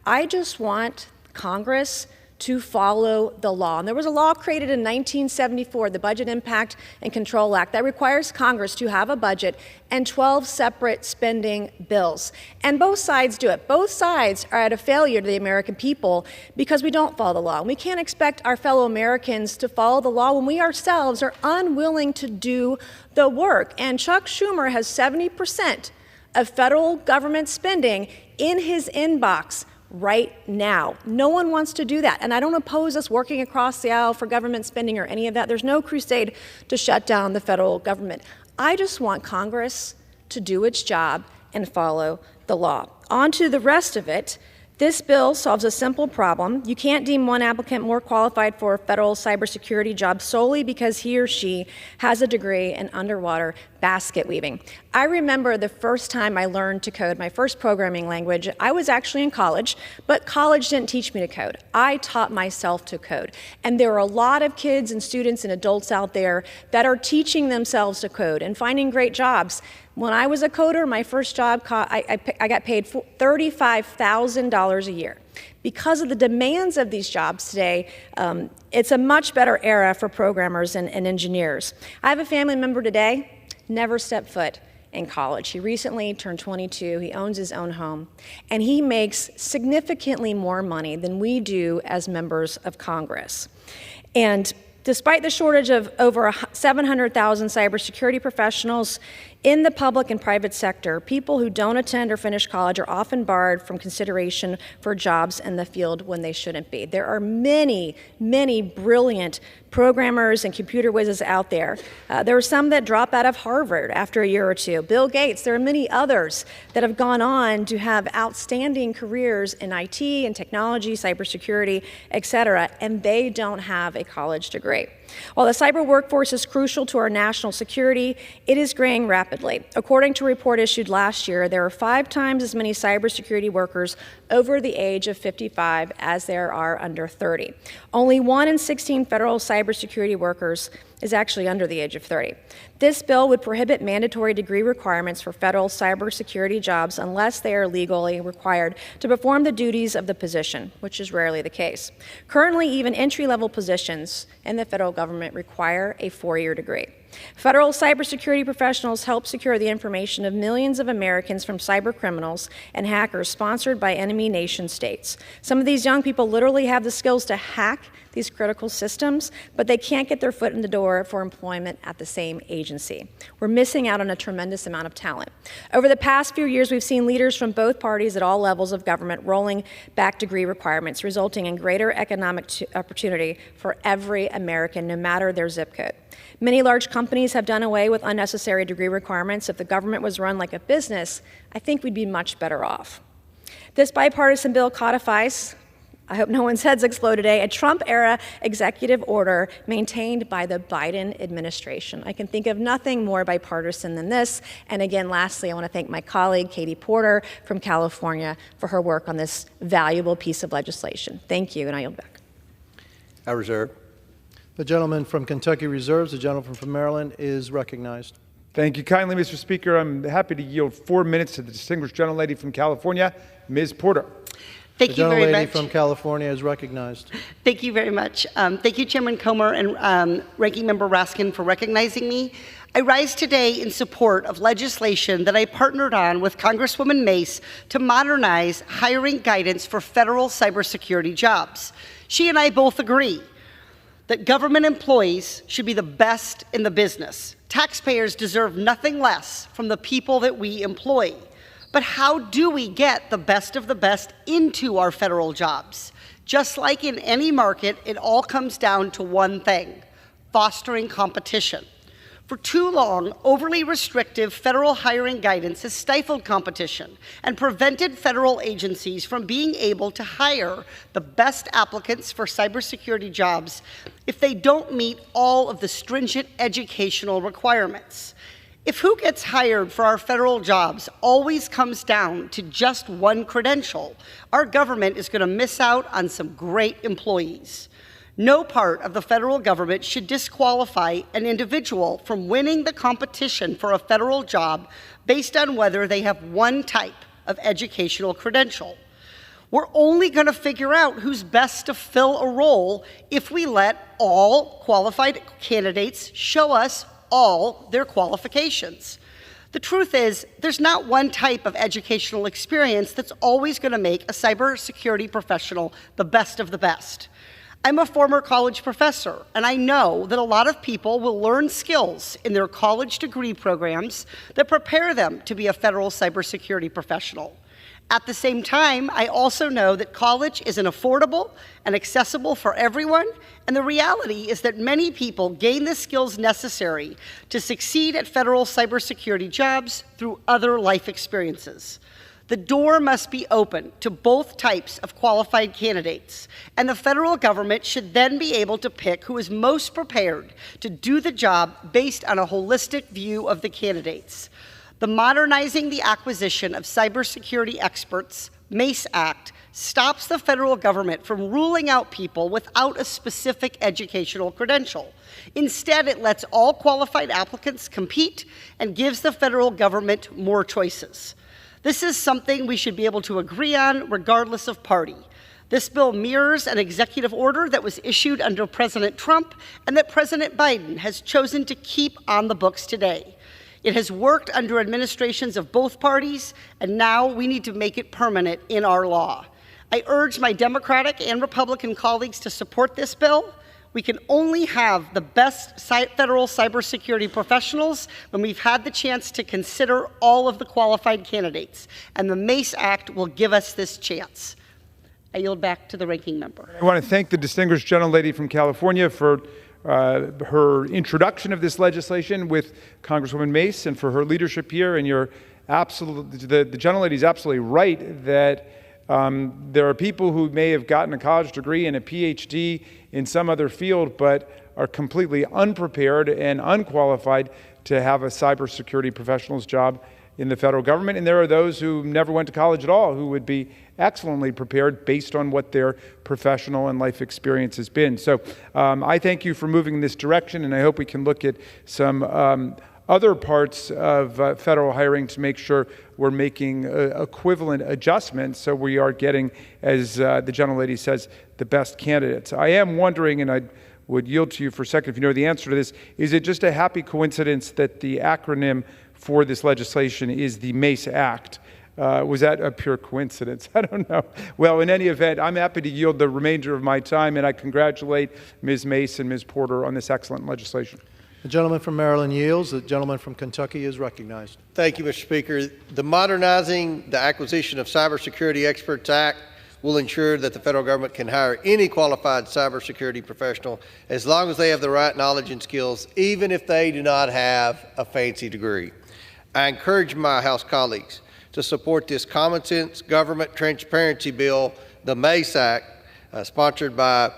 I just want Congress to follow the law. And there was a law created in 1974, the Budget Impact and Control Act, that requires Congress to have a budget and 12 separate spending bills. And both sides do it. Both sides are at a failure to the American people because we don't follow the law. And we can't expect our fellow Americans to follow the law when we ourselves are unwilling to do the work. And Chuck Schumer has 70% of federal government spending in his inbox right now. No one wants to do that. And I don't oppose us working across the aisle for government spending or any of that. There's no crusade to shut down the federal government. I just want Congress to do its job and follow the law. On to the rest of it. This bill solves a simple problem. You can't deem one applicant more qualified for a federal cybersecurity job solely because he or she has a degree in underwater basket weaving. I remember the first time I learned to code, my first programming language. I was actually in college, but college didn't teach me to code. I taught myself to code. And there are a lot of kids and students and adults out there that are teaching themselves to code and finding great jobs. When I was a coder, my first job, I got paid $35,000 a year. Because of the demands of these jobs today, it's a much better era for programmers and engineers. I have a family member today, never stepped foot in college. He recently turned 22, he owns his own home, and he makes significantly more money than we do as members of Congress. And despite the shortage of over 700,000 cybersecurity professionals in the public and private sector, people who don't attend or finish college are often barred from consideration for jobs in the field when they shouldn't be. There are many, many brilliant programmers and computer whizzes out there. There are some that drop out of Harvard after a year or two. Bill Gates, there are many others that have gone on to have outstanding careers in IT and technology, cybersecurity, et cetera, and they don't have a college degree. While the cyber workforce is crucial to our national security, it is graying rapidly. According to a report issued last year, there are 5 times as many cybersecurity workers over the age of 55 as there are under 30. Only 1 in 16 federal cybersecurity workers is actually under the age of 30. This bill would prohibit mandatory degree requirements for federal cybersecurity jobs unless they are legally required to perform the duties of the position, which is rarely the case. Currently, even entry-level positions in the federal government require a 4-year degree. Federal cybersecurity professionals help secure the information of millions of Americans from cyber criminals and hackers sponsored by enemy nation states. Some of these young people literally have the skills to hack these critical systems, but they can't get their foot in the door for employment at the same agency. We're missing out on a tremendous amount of talent. Over the past few years, we've seen leaders from both parties at all levels of government rolling back degree requirements, resulting in greater economic opportunity for every American, no matter their zip code. Many large companies have done away with unnecessary degree requirements. If the government was run like a business, I think we'd be much better off. This bipartisan bill codifies, I hope no one's heads explode today, a Trump-era executive order maintained by the Biden administration. I can think of nothing more bipartisan than this. And again, lastly, I want to thank my colleague, Katie Porter from California, for her work on this valuable piece of legislation. Thank you, and I yield back. I reserve. The gentleman from Kentucky reserves. The gentleman from Maryland is recognized. Thank you kindly, Mr. Speaker. I'm happy to yield 4 minutes to the distinguished gentlelady from California, Ms. Porter. Thank you very much. The gentlelady from California is recognized. Thank you very much. Thank you, Chairman Comer and Ranking Member Raskin, for recognizing me. I rise today in support of legislation that I partnered on with Congresswoman Mace to modernize hiring guidance for federal cybersecurity jobs. She and I both agree that government employees should be the best in the business. Taxpayers deserve nothing less from the people that we employ. But how do we get the best of the best into our federal jobs? Just like in any market, it all comes down to one thing: fostering competition. For too long, overly restrictive federal hiring guidance has stifled competition and prevented federal agencies from being able to hire the best applicants for cybersecurity jobs if they don't meet all of the stringent educational requirements. If who gets hired for our federal jobs always comes down to just one credential, our government is going to miss out on some great employees. No part of the federal government should disqualify an individual from winning the competition for a federal job based on whether they have one type of educational credential. We're only going to figure out who's best to fill a role if we let all qualified candidates show us all their qualifications. The truth is, there's not one type of educational experience that's always going to make a cybersecurity professional the best of the best. I'm a former college professor, and I know that a lot of people will learn skills in their college degree programs that prepare them to be a federal cybersecurity professional. At the same time, I also know that college isn't affordable and accessible for everyone, and the reality is that many people gain the skills necessary to succeed at federal cybersecurity jobs through other life experiences. The door must be open to both types of qualified candidates, and the federal government should then be able to pick who is most prepared to do the job based on a holistic view of the candidates. The Modernizing the Acquisition of Cybersecurity Experts, MACE Act, stops the federal government from ruling out people without a specific educational credential. Instead, it lets all qualified applicants compete and gives the federal government more choices. This is something we should be able to agree on regardless of party. This bill mirrors an executive order that was issued under President Trump and that President Biden has chosen to keep on the books today. It has worked under administrations of both parties, and now we need to make it permanent in our law. I urge my Democratic and Republican colleagues to support this bill. We can only have the best federal cybersecurity professionals when we've had the chance to consider all of the qualified candidates, and the MACE Act will give us this chance. I yield back to the ranking member. I want to thank the distinguished gentlelady from California for her introduction of this legislation with Congresswoman Mace and for her leadership here. And the gentlelady is absolutely right that there are people who may have gotten a college degree and a PhD in some other field, but are completely unprepared and unqualified to have a cybersecurity professional's job in the federal government. And there are those who never went to college at all who would be excellently prepared based on what their professional and life experience has been. So I thank you for moving in this direction, and I hope we can look at some other parts of federal hiring to make sure we're making equivalent adjustments so we are getting, as the gentlelady says, the best candidates. I am wondering, and I would yield to you for a second if you know the answer to this, is it just a happy coincidence that the acronym for this legislation is the MACE Act? Was that a pure coincidence? I don't know. Well, in any event, I'm happy to yield the remainder of my time, and I congratulate Ms. Mace and Ms. Porter on this excellent legislation. The gentleman from Maryland yields. The gentleman from Kentucky is recognized. Thank you, Mr. Speaker. The Modernizing the Acquisition of Cybersecurity Experts Act will ensure that the federal government can hire any qualified cybersecurity professional as long as they have the right knowledge and skills, even if they do not have a fancy degree. I encourage my House colleagues to support this common sense government transparency bill, the MACE Act, sponsored by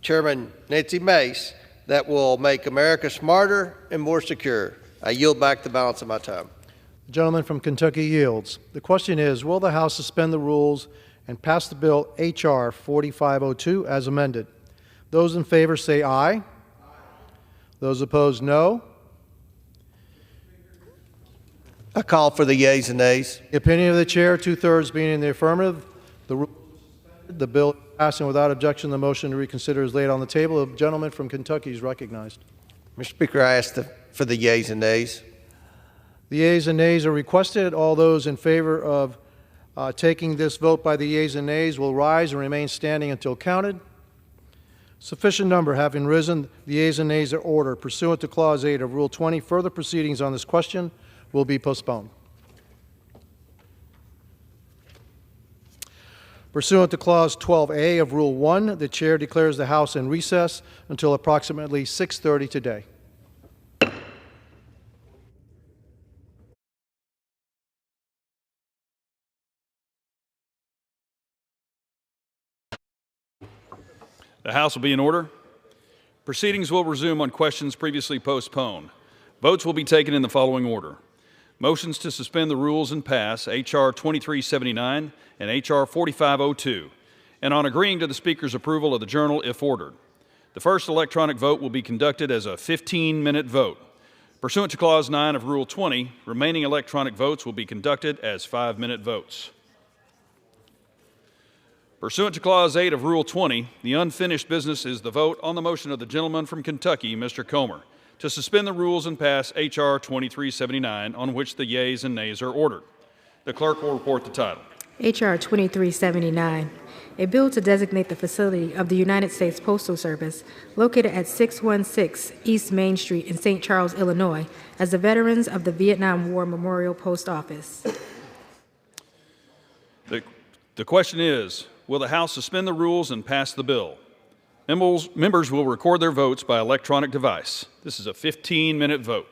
Chairman Nancy Mace, that will make America smarter and more secure. I yield back the balance of my time. The gentleman from Kentucky yields. The question is, will the House suspend the rules and pass the bill H.R. 4502 as amended? Those in favor say aye. Aye. Those opposed, no. I call for the yeas and nays. The opinion of the chair, two-thirds being in the affirmative, the bill passing without objection. The motion to reconsider is laid on the table. The gentleman from Kentucky is recognized. Mr. Speaker, I ask for the yeas and nays. The yeas and nays are requested. All those in favor of taking this vote by the yeas and nays will rise and remain standing until counted. Sufficient number having risen, the yeas and nays are ordered. Pursuant to Clause 8 of Rule 20, further proceedings on this question will be postponed. Pursuant to Clause 12A of Rule 1, the Chair declares the House in recess until approximately 6:30 today. The House will be in order. Proceedings will resume on questions previously postponed. Votes will be taken in the following order. Motions to suspend the rules and pass H.R. 2379 and H.R. 4502, and on agreeing to the Speaker's approval of the Journal if ordered. The first electronic vote will be conducted as a 15-minute vote. Pursuant to Clause 9 of Rule 20, remaining electronic votes will be conducted as 5-minute votes. Pursuant to Clause 8 of Rule 20, the unfinished business is the vote on the motion of the gentleman from Kentucky, Mr. Comer, to suspend the rules and pass H.R. 2379, on which the yeas and nays are ordered. The clerk will report the title. H.R. 2379, a bill to designate the facility of the United States Postal Service located at 616 East Main Street in St. Charles, Illinois, as the Veterans of the Vietnam War Memorial Post Office. The question is, will the House suspend the rules and pass the bill? Members will record their votes by electronic device. This is a 15-minute vote.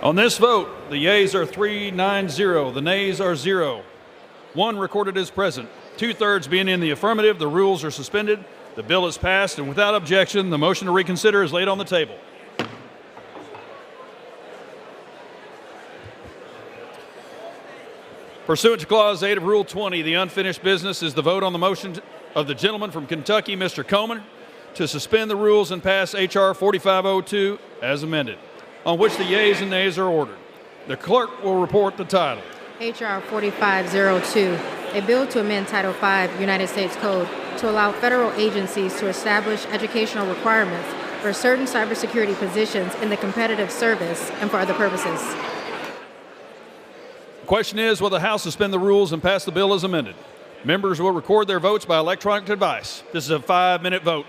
On this vote, the yeas are 390, the nays are 0. 1 recorded as present. 2/3 being in the affirmative, the rules are suspended. The bill is passed, and without objection, the motion to reconsider is laid on the table. Pursuant to Clause 8 of Rule 20, the unfinished business is the vote on the motion of the gentleman from Kentucky, Mr. Comer, to suspend the rules and pass H.R. 4502 as amended, on which the yeas and nays are ordered. The clerk will report the title. H.R. 4502, a bill to amend Title V United States Code to allow federal agencies to establish educational requirements for certain cybersecurity positions in the competitive service and for other purposes. The question is, will the House suspend the rules and pass the bill as amended? Members will record their votes by electronic device. This is a 5-minute vote.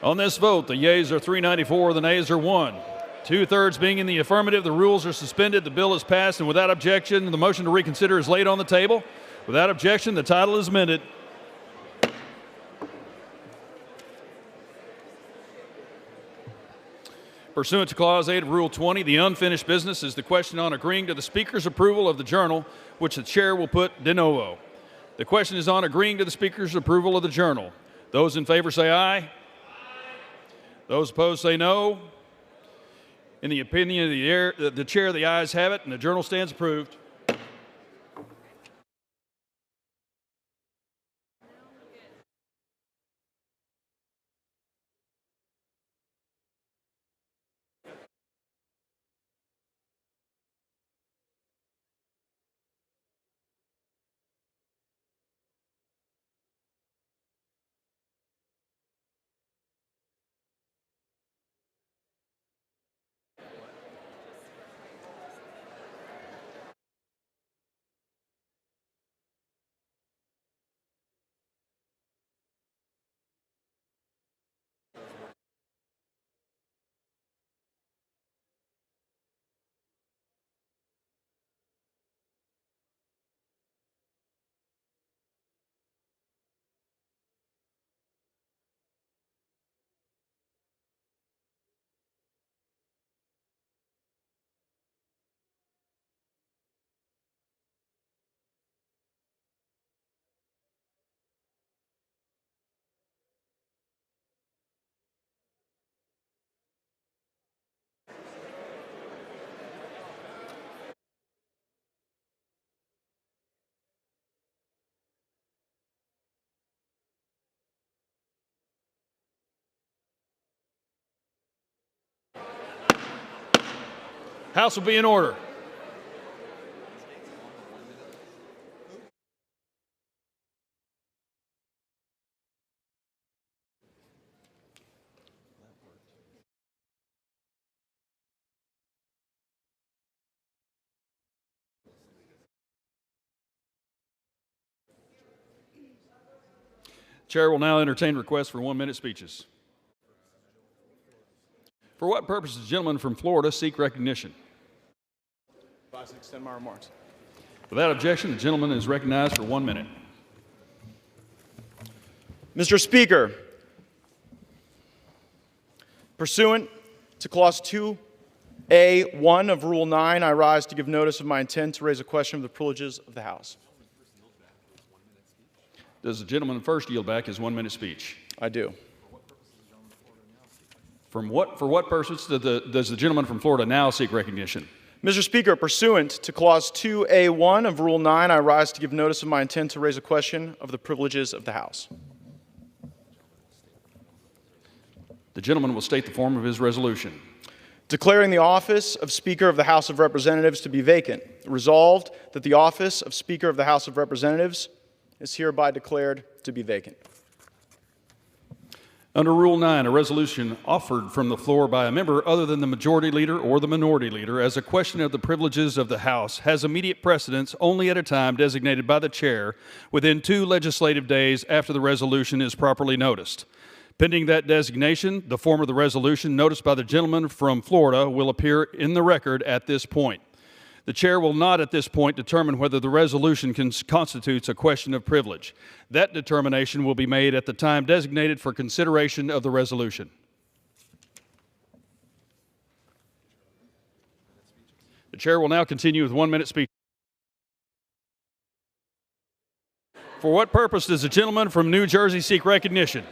On this vote, the yeas are 394, the nays are 1. 2/3 being in the affirmative, the rules are suspended, the bill is passed, and without objection, the motion to reconsider is laid on the table. Without objection, the title is amended. Pursuant to Clause 8 of Rule 20, the unfinished business is the question on agreeing to the Speaker's approval of the journal, which the Chair will put de novo. The question is on agreeing to the Speaker's approval of the journal. Those in favor say aye. Those opposed say no. In the opinion of the Chair, the ayes have it, and the journal stands approved. House will be in order. Chair will now entertain requests for 1-minute speeches. For what purpose does the gentleman from Florida seek recognition? I extend my remarks. Without objection, the gentleman is recognized for 1 minute. Mr. Speaker, pursuant to Clause 2A1 of Rule 9, I rise to give notice of my intent to raise a question of the privileges of the House. Does the gentleman first yield back his 1-minute speech? I do. For what purpose does the gentleman from Florida now seek recognition? Mr. Speaker, pursuant to Clause 2A1 of Rule 9, I rise to give notice of my intent to raise a question of the privileges of the House. The gentleman will state the form of his resolution. Declaring the office of Speaker of the House of Representatives to be vacant. Resolved that the office of Speaker of the House of Representatives is hereby declared to be vacant. Under Rule 9, a resolution offered from the floor by a member other than the majority leader or the minority leader as a question of the privileges of the House has immediate precedence only at a time designated by the Chair within 2 legislative days after the resolution is properly noticed. Pending that designation, the form of the resolution noticed by the gentleman from Florida will appear in the record at this point. The Chair will not at this point determine whether the resolution constitutes a question of privilege. That determination will be made at the time designated for consideration of the resolution. The Chair will now continue with 1-minute speech. For what purpose does the gentleman from New Jersey seek recognition?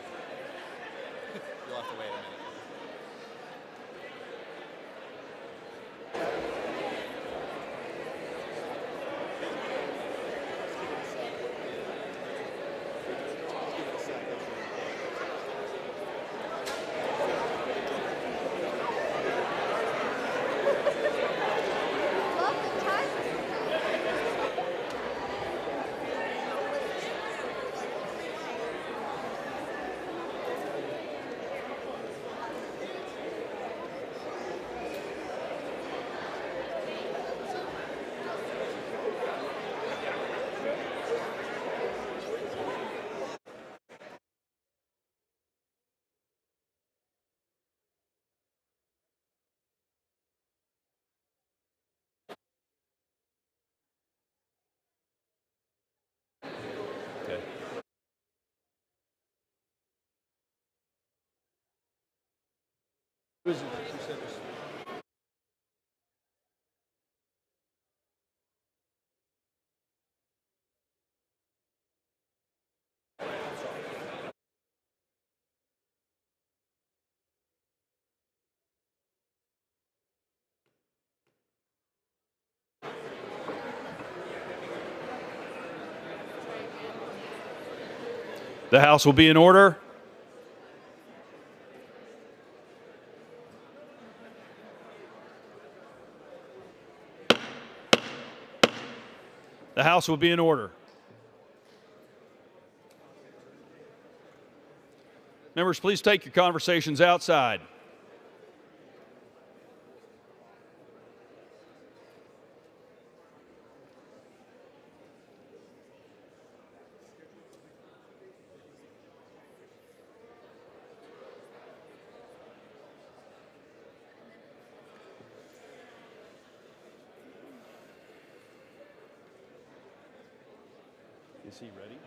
The House will be in order. The House will be in order. Members, please take your conversations outside. Is he ready?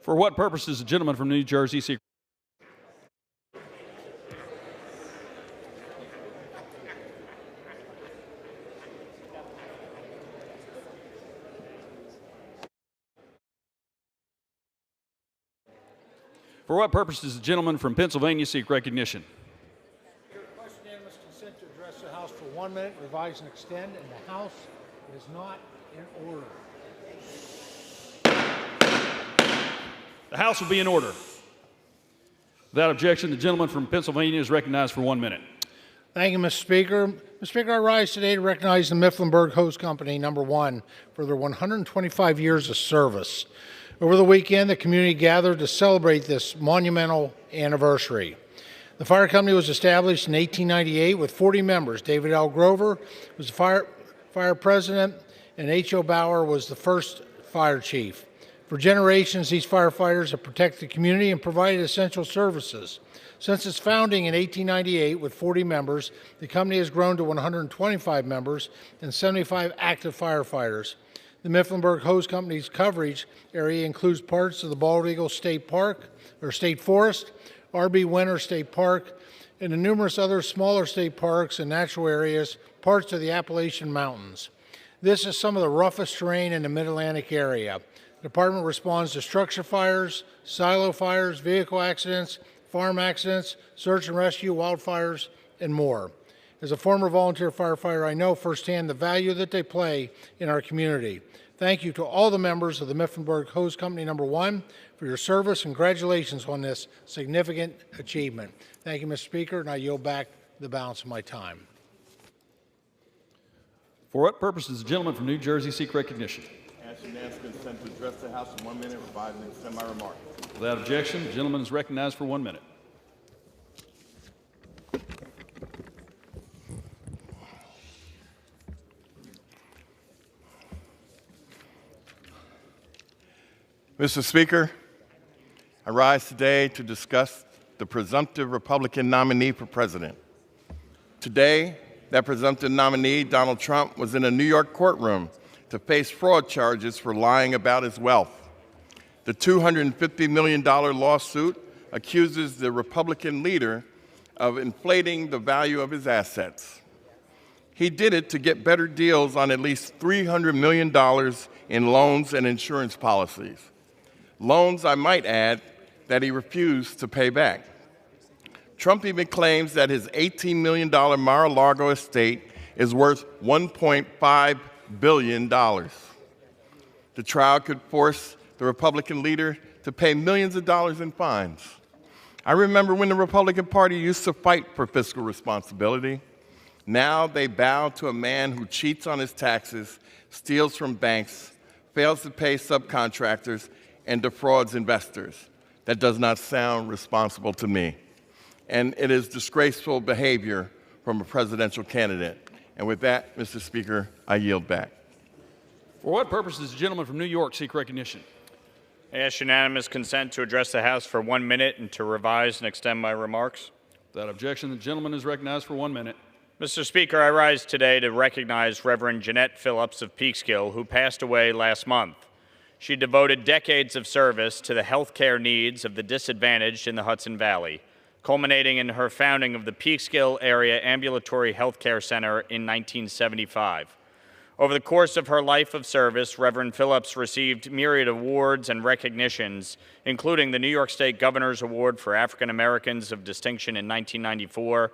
For what purpose does the gentleman from New Jersey seek? For what purpose does the gentleman from Pennsylvania seek recognition? Request unanimous consent to address the House for 1 minute, revise and extend, and the House is not in order. The House will be in order. Without objection, the gentleman from Pennsylvania is recognized for 1 minute. Thank you, Mr. Speaker. Mr. Speaker, I rise today to recognize the Mifflinburg Hose Company, number 1, for their 125 years of service. Over the weekend, the community gathered to celebrate this monumental anniversary. The fire company was established in 1898 with 40 members. David L. Grover was the fire president, and H.O. Bauer was the first fire chief. For generations, these firefighters have protected the community and provided essential services. Since its founding in 1898 with 40 members, the company has grown to 125 members and 75 active firefighters. The Mifflinburg Hose Company's coverage area includes parts of the Bald Eagle State Park, or State Forest, R.B. Winter State Park, and the numerous other smaller state parks and natural areas, parts of the Appalachian Mountains. This is some of the roughest terrain in the Mid-Atlantic area. The department responds to structure fires, silo fires, vehicle accidents, farm accidents, search and rescue, wildfires, and more. As a former volunteer firefighter, I know firsthand the value that they play in our community. Thank you to all the members of the Mifflinburg Hose Company number 1 for your service and congratulations on this significant achievement. Thank you, Mr. Speaker, and I yield back the balance of my time. For what purpose does the gentleman from New Jersey seek recognition? Ask unanimous consent to address the House in 1 minute, revise and extend my remarks. Without objection, the gentleman is recognized for 1 minute. Mr. Speaker, I rise today to discuss the presumptive Republican nominee for president. Today, that presumptive nominee, Donald Trump, was in a New York courtroom to face fraud charges for lying about his wealth. The $250 million lawsuit accuses the Republican leader of inflating the value of his assets. He did it to get better deals on at least $300 million in loans and insurance policies. Loans, I might add, that he refused to pay back. Trump even claims that his $18 million Mar-a-Lago estate is worth $1.5 billion. The trial could force the Republican leader to pay millions of dollars in fines. I remember when the Republican Party used to fight for fiscal responsibility. Now they bow to a man who cheats on his taxes, steals from banks, fails to pay subcontractors, and defrauds investors. That does not sound responsible to me. And it is disgraceful behavior from a presidential candidate. And with that, Mr. Speaker, I yield back. For what purpose does the gentleman from New York seek recognition? I ask unanimous consent to address the House for 1 minute and to revise and extend my remarks. Without objection, the gentleman is recognized for 1 minute. Mr. Speaker, I rise today to recognize Reverend Jeanette Phillips of Peekskill, who passed away last month. She devoted decades of service to the health care needs of the disadvantaged in the Hudson Valley, culminating in her founding of the Peekskill Area Ambulatory Health Care Center in 1975. Over the course of her life of service, Reverend Phillips received myriad awards and recognitions, including the New York State Governor's Award for African Americans of Distinction in 1994,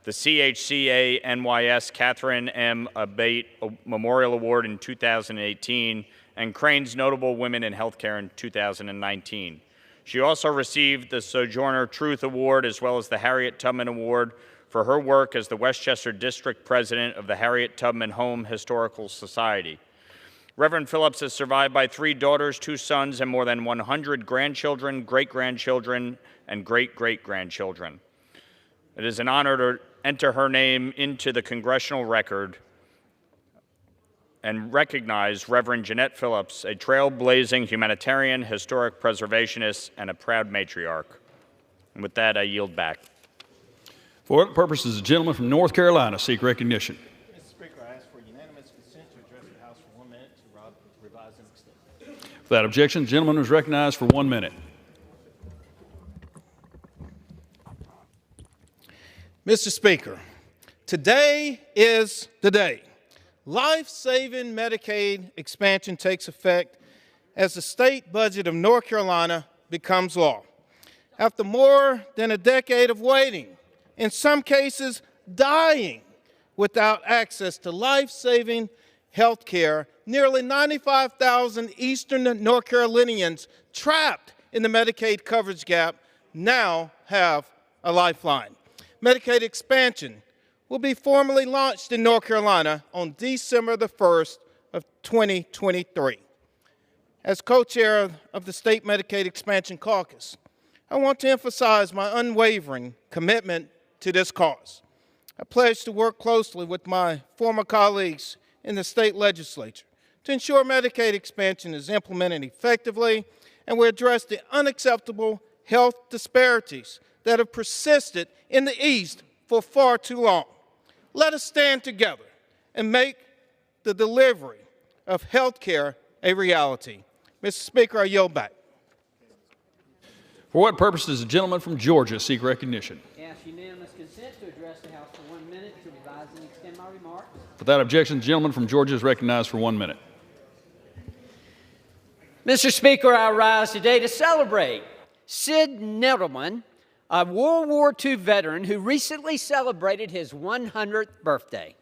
the CHCA NYS Catherine M. Abate Memorial Award in 2018, and Crane's Notable Women in Healthcare in 2019. She also received the Sojourner Truth Award as well as the Harriet Tubman Award for her work as the Westchester District President of the Harriet Tubman Home Historical Society. Reverend Phillips is survived by 3 daughters, 2 sons, and more than 100 grandchildren, great-grandchildren, and great-great-grandchildren. It is an honor to enter her name into the congressional record and recognize Reverend Jeanette Phillips, a trailblazing humanitarian, historic preservationist, and a proud matriarch. And with that, I yield back. For what purpose does the gentleman from North Carolina seek recognition? Mr. Speaker, I ask for unanimous consent to address the House for 1 minute to revise and extend. Without objection, the gentleman is recognized for 1 minute. Mr. Speaker, today is the day. Life-saving Medicaid expansion takes effect as the state budget of North Carolina becomes law. After more than a decade of waiting, in some cases dying without access to life-saving health care, nearly 95,000 Eastern North Carolinians trapped in the Medicaid coverage gap now have a lifeline. Medicaid expansion will be formally launched in North Carolina on December the 1st of 2023. As co-chair of the State Medicaid Expansion Caucus, I want to emphasize my unwavering commitment to this cause. I pledge to work closely with my former colleagues in the state legislature to ensure Medicaid expansion is implemented effectively and we address the unacceptable health disparities that have persisted in the East for far too long. Let us stand together and make the delivery of health care a reality. Mr. Speaker, I yield back. For what purpose does the gentleman from Georgia seek recognition? Ask unanimous consent to address the House for 1 minute to revise and extend my remarks. Without objection, the gentleman from Georgia is recognized for 1 minute. Mr. Speaker, I rise today to celebrate Sid Nettleman, a World War II veteran who recently celebrated his 100th birthday.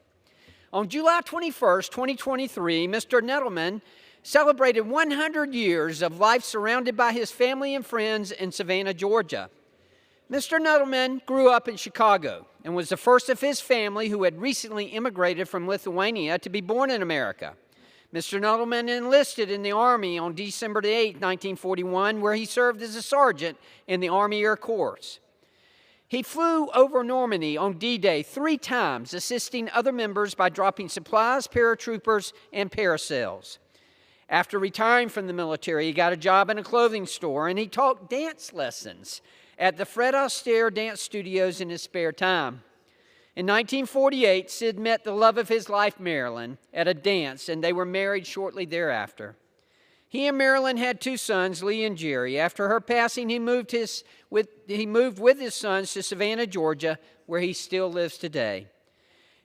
On July 21st, 2023, Mr. Nettleman celebrated 100 years of life surrounded by his family and friends in Savannah, Georgia. Mr. Nettleman grew up in Chicago and was the first of his family who had recently immigrated from Lithuania to be born in America. Mr. Nettleman enlisted in the Army on December 8, 1941, where he served as a sergeant in the Army Air Corps. He flew over Normandy on D-Day 3 times, assisting other members by dropping supplies, paratroopers, and parasails. After retiring from the military, he got a job in a clothing store, and he taught dance lessons at the Fred Astaire Dance Studios in his spare time. In 1948, Sid met the love of his life, Marilyn, at a dance, and they were married shortly thereafter. He and Marilyn had 2 sons, Lee and Jerry. After her passing, he moved with his sons to Savannah, Georgia, where he still lives today.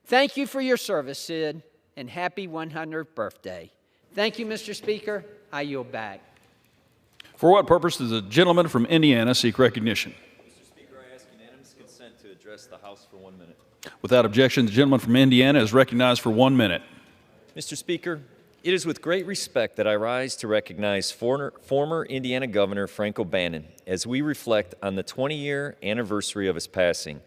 Thank you for your service, Sid, and happy 100th birthday. Thank you, Mr. Speaker. I yield back. For what purpose does the gentleman from Indiana seek recognition? Mr. Speaker, I ask unanimous consent to address the House for 1 minute. Without objection, the gentleman from Indiana is recognized for 1 minute. Mr. Speaker, it is with great respect that I rise to recognize former Indiana Governor Frank O'Bannon as we reflect on the 20-year anniversary of his passing.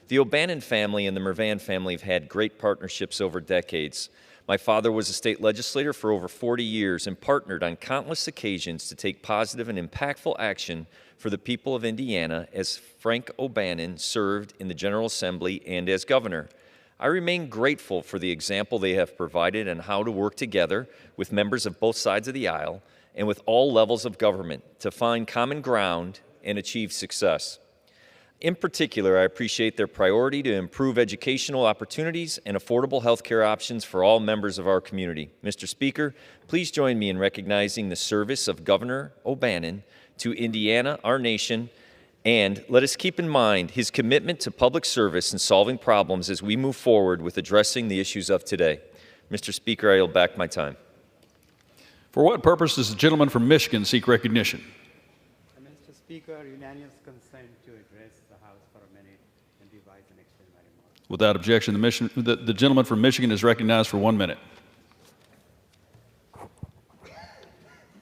The O'Bannon family and the Mervan family have had great partnerships over decades. My father was a state legislator for over 40 years and partnered on countless occasions to take positive and impactful action for the people of Indiana as Frank O'Bannon served in the General Assembly and as governor. I remain grateful for the example they have provided on how to work together with members of both sides of the aisle and with all levels of government to find common ground and achieve success. In particular, I appreciate their priority to improve educational opportunities and affordable health care options for all members of our community. Mr. Speaker, please join me in recognizing the service of Governor O'Bannon to Indiana, our nation, and let us keep in mind his commitment to public service and solving problems as we move forward with addressing the issues of today. Mr. Speaker, I yield back my time. For what purpose does the gentleman from Michigan seek recognition? Mr. Speaker, unanimous consent to address the House for a minute and revise and extend my remarks. Without objection, the gentleman from Michigan is recognized for 1 minute.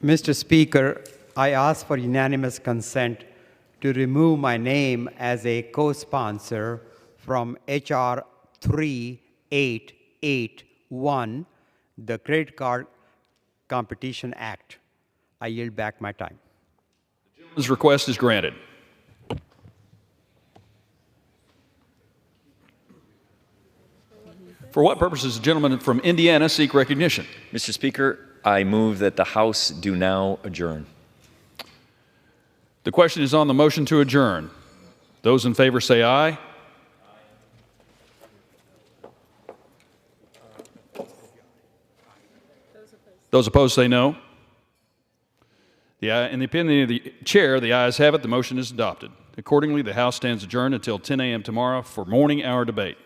Mr. Speaker, I ask for unanimous consent to remove my name as a co-sponsor from H.R. 3881, the Credit Card Competition Act. I yield back my time. His request is granted. For what purpose does the gentleman from Indiana seek recognition? Mr. Speaker, I move that the House do now adjourn. The question is on the motion to adjourn. Those in favor say aye. Those opposed say no. In the opinion of the chair, the ayes have it. The motion is adopted. Accordingly, the House stands adjourned until 10 a.m. tomorrow for morning hour debate.